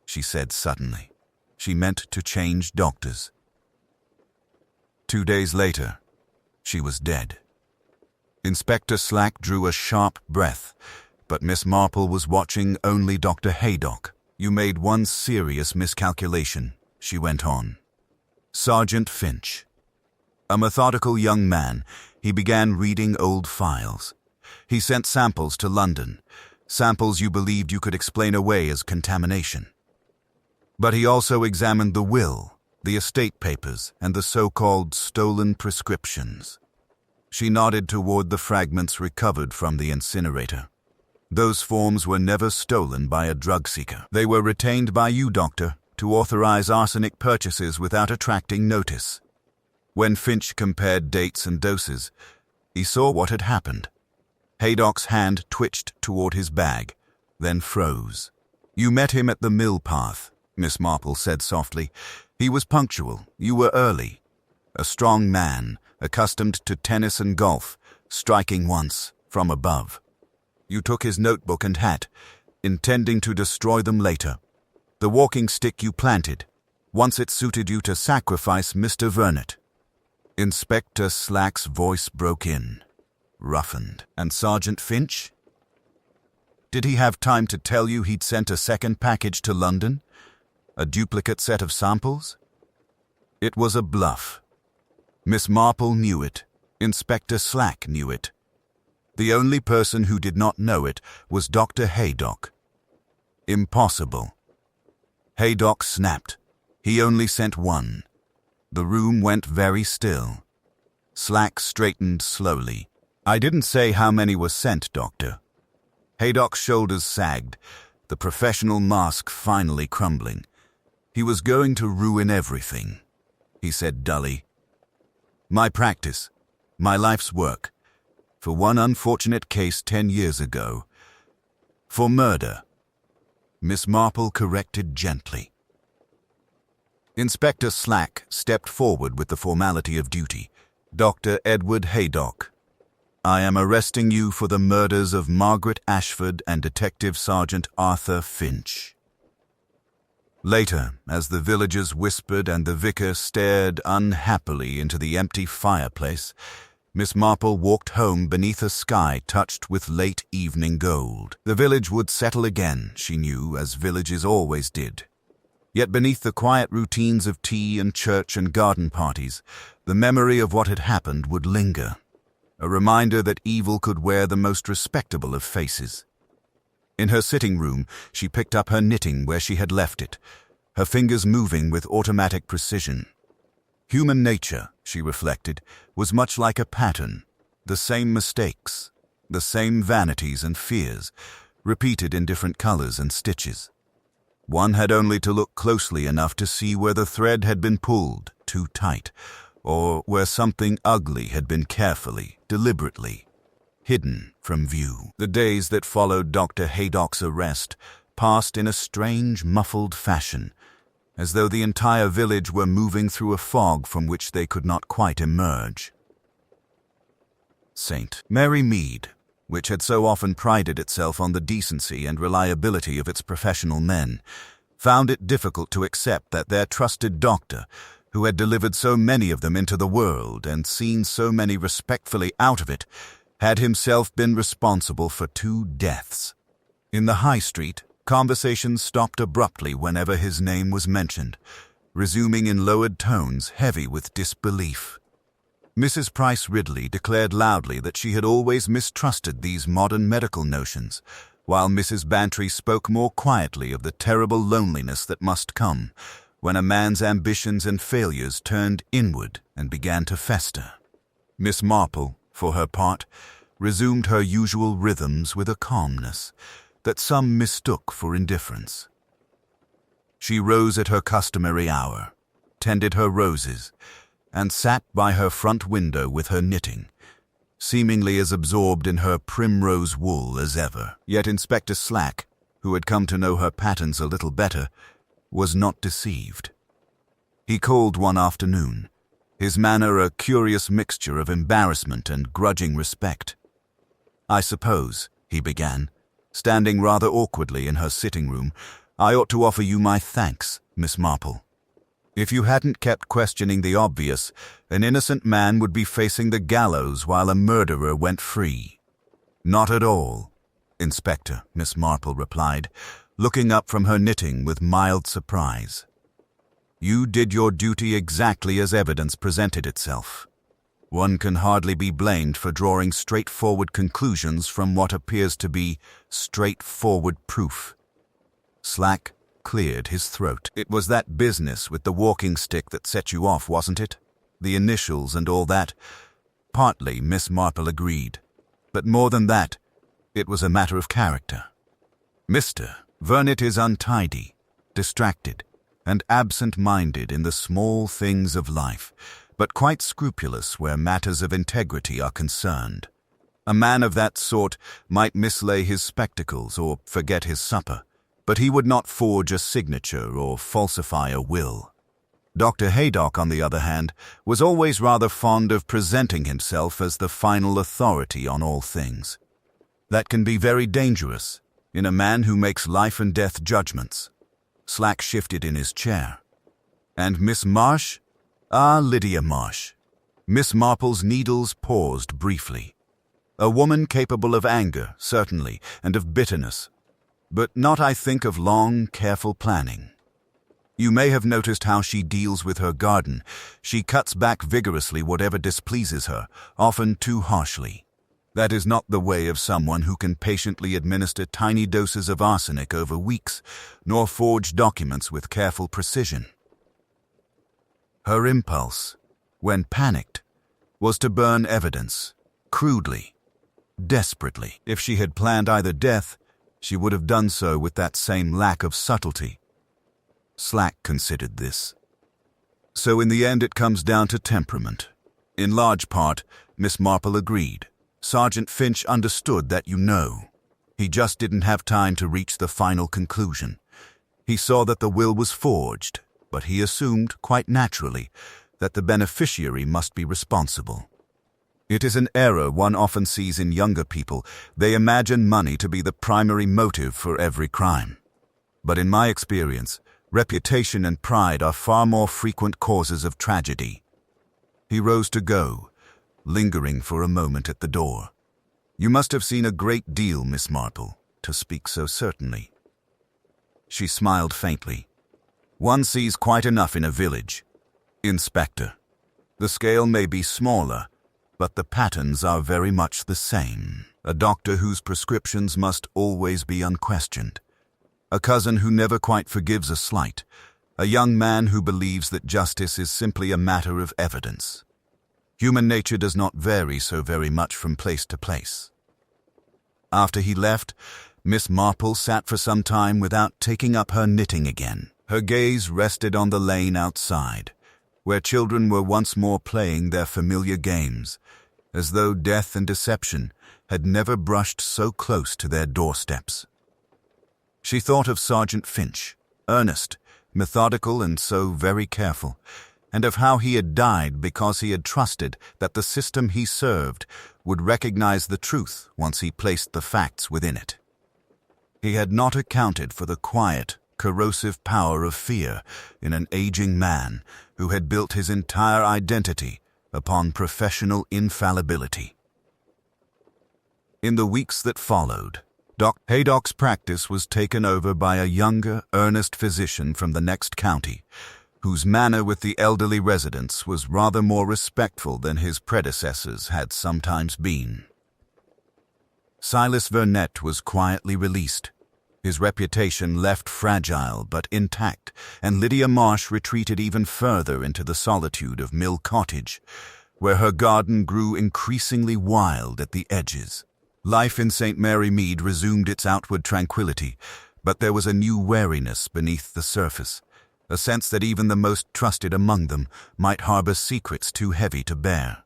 she said suddenly. She meant to change doctors. 2 days later, she was dead. Inspector Slack drew a sharp breath, but Miss Marple was watching only Dr. Haydock. You made one serious miscalculation, she went on. Sergeant Finch. A methodical young man, he began reading old files. He sent samples to London, samples you believed you could explain away as contamination. But he also examined the will, the estate papers, and the so-called stolen prescriptions. She nodded toward the fragments recovered from the incinerator. Those forms were never stolen by a drug seeker. They were retained by you, Doctor, to authorize arsenic purchases without attracting notice. When Finch compared dates and doses, he saw what had happened. Haydock's hand twitched toward his bag, then froze. You met him at the mill path, Miss Marple said softly. He was punctual. You were early. A strong man, accustomed to tennis and golf, striking once from above. You took his notebook and hat, intending to destroy them later. The walking stick you planted, once it suited you to sacrifice Mr. Whodunit. Inspector Slack's voice broke in, roughened. And Sergeant Finch? Did he have time to tell you he'd sent a second package to London? A duplicate set of samples? It was a bluff. Miss Marple knew it. Inspector Slack knew it. The only person who did not know it was Dr. Haydock. Impossible. Haydock snapped. He only sent one. The room went very still. Slack straightened slowly. I didn't say how many were sent, Doctor. Haydock's shoulders sagged, the professional mask finally crumbling. He was going to ruin everything, he said dully. My practice, my life's work. For one unfortunate case 10 years ago. For murder. Miss Marple corrected gently. Inspector Slack stepped forward with the formality of duty. Dr. Edward Haydock, I am arresting you for the murders of Margaret Ashford and Detective Sergeant Arthur Finch. Later, as the villagers whispered and the vicar stared unhappily into the empty fireplace, Miss Marple walked home beneath a sky touched with late evening gold. The village would settle again, she knew, as villages always did. Yet beneath the quiet routines of tea and church and garden parties, the memory of what had happened would linger, a reminder that evil could wear the most respectable of faces. In her sitting room, she picked up her knitting where she had left it, her fingers moving with automatic precision. Human nature, she reflected, was much like a pattern, the same mistakes, the same vanities and fears, repeated in different colors and stitches. One had only to look closely enough to see where the thread had been pulled too tight, or where something ugly had been carefully, deliberately, hidden from view. The days that followed Dr. Haydock's arrest passed in a strange, muffled fashion. as though the entire village were moving through a fog from which they could not quite emerge. St. Mary Mead, which had so often prided itself on the decency and reliability of its professional men, found it difficult to accept that their trusted doctor, who had delivered so many of them into the world and seen so many respectfully out of it, had himself been responsible for 2 deaths. In the High Street, conversations stopped abruptly whenever his name was mentioned, resuming in lowered tones heavy with disbelief. Mrs. Price Ridley declared loudly that she had always mistrusted these modern medical notions, while Mrs. Bantry spoke more quietly of the terrible loneliness that must come when a man's ambitions and failures turned inward and began to fester. Miss Marple, for her part, resumed her usual rhythms with a calmness that some mistook for indifference. She rose at her customary hour, tended her roses, and sat by her front window with her knitting, seemingly as absorbed in her primrose wool as ever. Yet Inspector Slack, who had come to know her patterns a little better, was not deceived. He called one afternoon, his manner a curious mixture of embarrassment and grudging respect. "I suppose," he began, standing rather awkwardly in her sitting room, "I ought to offer you my thanks, Miss Marple. If you hadn't kept questioning the obvious, an innocent man would be facing the gallows while a murderer went free." "Not at all, Inspector," Miss Marple replied, looking up from her knitting with mild surprise. "You did your duty exactly as evidence presented itself. One can hardly be blamed for drawing straightforward conclusions from what appears to be straightforward proof." Slack cleared his throat. "It was that business with the walking stick that set you off, wasn't it? The initials and all that?" "Partly," Miss Marple agreed. "But more than that, it was a matter of character. Mr. Whodunit is untidy, distracted, and absent-minded in the small things of life, but quite scrupulous where matters of integrity are concerned. A man of that sort might mislay his spectacles or forget his supper, but he would not forge a signature or falsify a will. Dr. Haydock, on the other hand, was always rather fond of presenting himself as the final authority on all things. That can be very dangerous in a man who makes life-and-death judgments." Slack shifted in his chair. "And Miss Marsh?" "Ah, Lydia Marsh." Miss Marple's needles paused briefly. "A woman capable of anger, certainly, and of bitterness, but not, I think, of long, careful planning. You may have noticed how she deals with her garden. She cuts back vigorously whatever displeases her, often too harshly. That is not the way of someone who can patiently administer tiny doses of arsenic over weeks, nor forge documents with careful precision. Her impulse, when panicked, was to burn evidence, crudely, desperately. If she had planned either death, she would have done so with that same lack of subtlety." Slack considered this. "So in the end it comes down to temperament." "In large part," Miss Marple agreed. "Sergeant Finch understood that, you know. He just didn't have time to reach the final conclusion. He saw that the will was forged, but he assumed, quite naturally, that the beneficiary must be responsible. It is an error one often sees in younger people. They imagine money to be the primary motive for every crime. But in my experience, reputation and pride are far more frequent causes of tragedy." He rose to go, lingering for a moment at the door. "You must have seen a great deal, Miss Marple, to speak so certainly." She smiled faintly. "One sees quite enough in a village, Inspector. The scale may be smaller, but the patterns are very much the same. A doctor whose prescriptions must always be unquestioned. A cousin who never quite forgives a slight. A young man who believes that justice is simply a matter of evidence. Human nature does not vary so very much from place to place." After he left, Miss Marple sat for some time without taking up her knitting again. Her gaze rested on the lane outside, where children were once more playing their familiar games, as though death and deception had never brushed so close to their doorsteps. She thought of Sergeant Finch, earnest, methodical and so very careful, and of how he had died because he had trusted that the system he served would recognize the truth once he placed the facts within it. He had not accounted for the quiet, corrosive power of fear in an aging man who had built his entire identity upon professional infallibility. In the weeks that followed, Haydock's practice was taken over by a younger, earnest physician from the next county, whose manner with the elderly residents was rather more respectful than his predecessors had sometimes been. Silas Whodunit was quietly released, his reputation left fragile but intact, and Lydia Marsh retreated even further into the solitude of Mill Cottage, where her garden grew increasingly wild at the edges. Life in St. Mary Mead resumed its outward tranquility, but there was a new wariness beneath the surface, a sense that even the most trusted among them might harbor secrets too heavy to bear.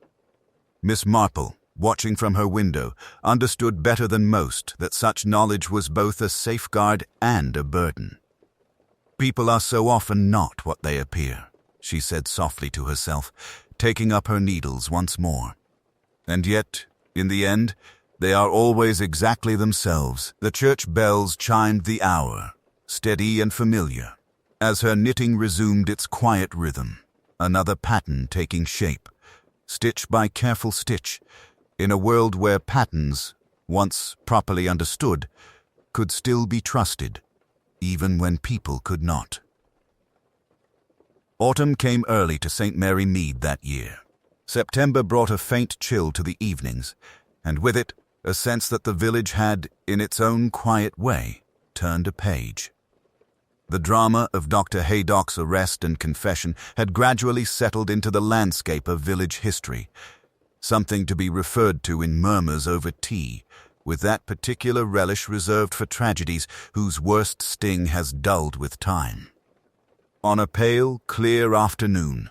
Miss Marple, watching from her window, understood better than most that such knowledge was both a safeguard and a burden. "People are so often not what they appear," she said softly to herself, taking up her needles once more. "And yet, in the end, they are always exactly themselves." The church bells chimed the hour, steady and familiar, as her knitting resumed its quiet rhythm, another pattern taking shape, stitch by careful stitch, in a world where patterns, once properly understood, could still be trusted, even when people could not. Autumn came early to St. Mary Mead that year. September brought a faint chill to the evenings, and with it a sense that the village had, in its own quiet way, turned a page. The drama of Dr. Haydock's arrest and confession had gradually settled into the landscape of village history, something to be referred to in murmurs over tea, with that particular relish reserved for tragedies whose worst sting has dulled with time. On a pale, clear afternoon,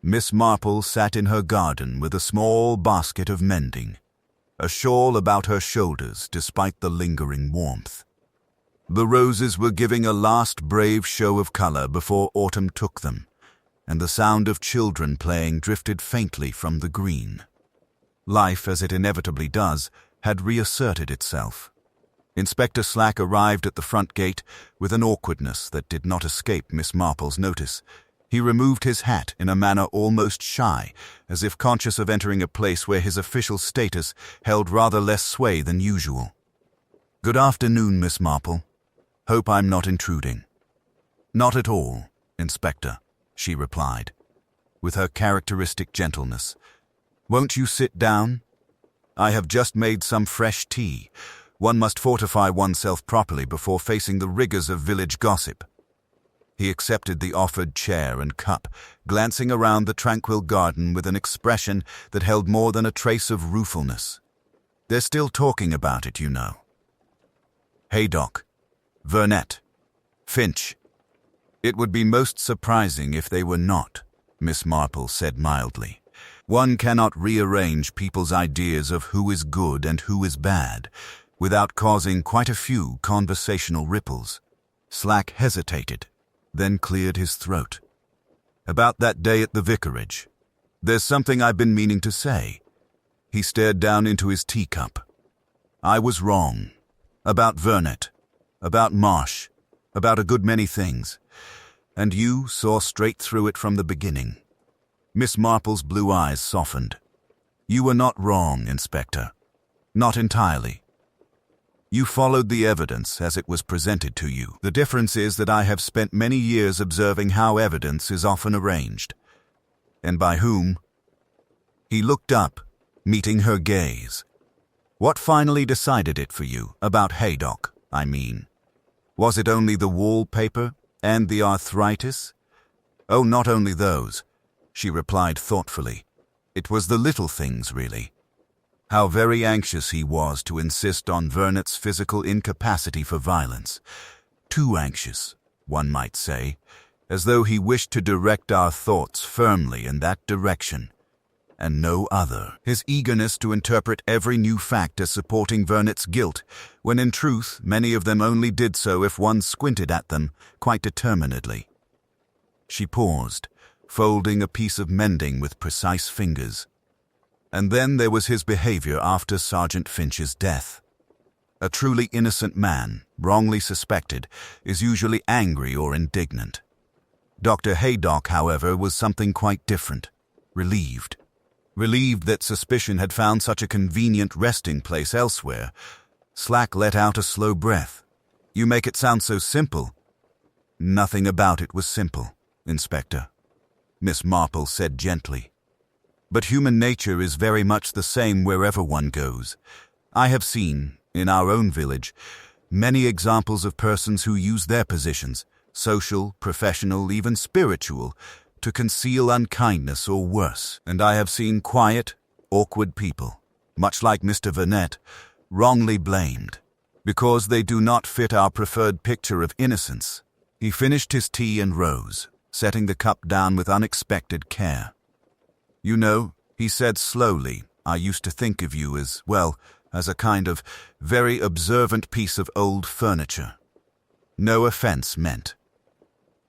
Miss Marple sat in her garden with a small basket of mending, a shawl about her shoulders despite the lingering warmth. The roses were giving a last brave show of color before autumn took them, and the sound of children playing drifted faintly from the green. Life, as it inevitably does, had reasserted itself. Inspector Slack arrived at the front gate with an awkwardness that did not escape Miss Marple's notice. He removed his hat in a manner almost shy, as if conscious of entering a place where his official status held rather less sway than usual. "Good afternoon, Miss Marple. Hope I'm not intruding." "Not at all, Inspector," she replied, with her characteristic gentleness. "Won't you sit down? I have just made some fresh tea. One must fortify oneself properly before facing the rigors of village gossip." He accepted the offered chair and cup, glancing around the tranquil garden with an expression that held more than a trace of ruefulness. "They're still talking about it, you know. Haydock, Whodunit, Finch. It would be most surprising if they were not," Miss Marple said mildly. "One cannot rearrange people's ideas of who is good and who is bad without causing quite a few conversational ripples." Slack hesitated, then cleared his throat. "About that day at the vicarage. There's something I've been meaning to say." He stared down into his teacup. "I was wrong. About Whodunit. About Marsh. About a good many things. And you saw straight through it from the beginning." Miss Marple's blue eyes softened. "You were not wrong, Inspector. Not entirely. You followed the evidence as it was presented to you. The difference is that I have spent many years observing how evidence is often arranged. And by whom?" He looked up, meeting her gaze. "What finally decided it for you? About Haydock, I mean. Was it only the wallpaper and the arthritis?" "Oh, not only those," she replied thoughtfully. "It was the little things, really. How very anxious he was to insist on Whodunit's physical incapacity for violence. Too anxious, one might say, as though he wished to direct our thoughts firmly in that direction, and no other. His eagerness to interpret every new fact as supporting Whodunit's guilt, when in truth many of them only did so if one squinted at them quite determinedly. She paused, folding a piece of mending with precise fingers. And then there was his behavior after Sergeant Finch's death. A truly innocent man, wrongly suspected, is usually angry or indignant. Dr. Haydock, however, was something quite different. Relieved. Relieved that suspicion had found such a convenient resting place elsewhere. Slack let out a slow breath. You make it sound so simple. Nothing about it was simple, Inspector, Miss Marple said gently. But human nature is very much the same wherever one goes. I have seen, in our own village, many examples of persons who use their positions, social, professional, even spiritual, to conceal unkindness or worse. And I have seen quiet, awkward people, much like Mr. Whodunit, wrongly blamed, because they do not fit our preferred picture of innocence. He finished his tea and rose, setting the cup down with unexpected care. You know, he said slowly, I used to think of you as, well, as a kind of very observant piece of old furniture. No offense meant.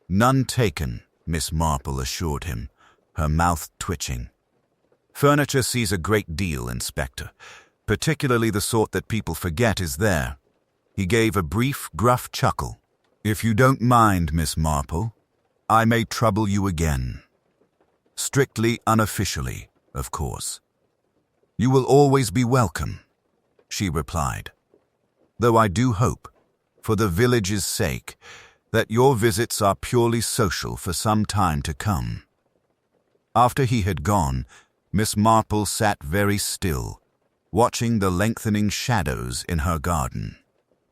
None taken, Miss Marple assured him, her mouth twitching. Furniture sees a great deal, Inspector, particularly the sort that people forget is there. He gave a brief, gruff chuckle. If you don't mind, Miss Marple, I may trouble you again. Strictly unofficially, of course. You will always be welcome, she replied. Though I do hope, for the village's sake, that your visits are purely social for some time to come. After he had gone, Miss Marple sat very still, watching the lengthening shadows in her garden.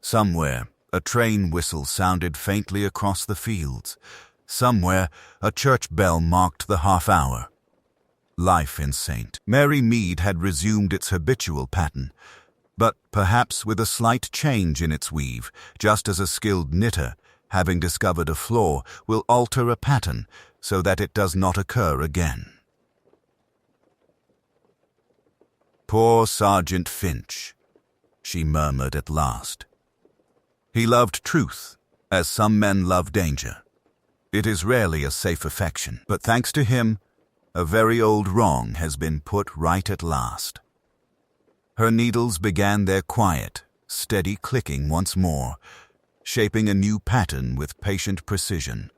Somewhere, a train whistle sounded faintly across the fields. Somewhere, a church bell marked the half-hour. Life in St. Mary Mead had resumed its habitual pattern, but perhaps with a slight change in its weave, just as a skilled knitter, having discovered a flaw, will alter a pattern so that it does not occur again. Poor Sergeant Finch, she murmured at last. He loved truth, as some men love danger. It is rarely a safe affection, but thanks to him, a very old wrong has been put right at last. Her needles began their quiet, steady clicking once more, shaping a new pattern with patient precision.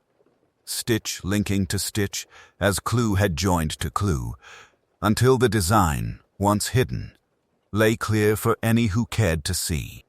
Stitch linking to stitch, as clue had joined to clue, until the design, once hidden, lay clear for any who cared to see.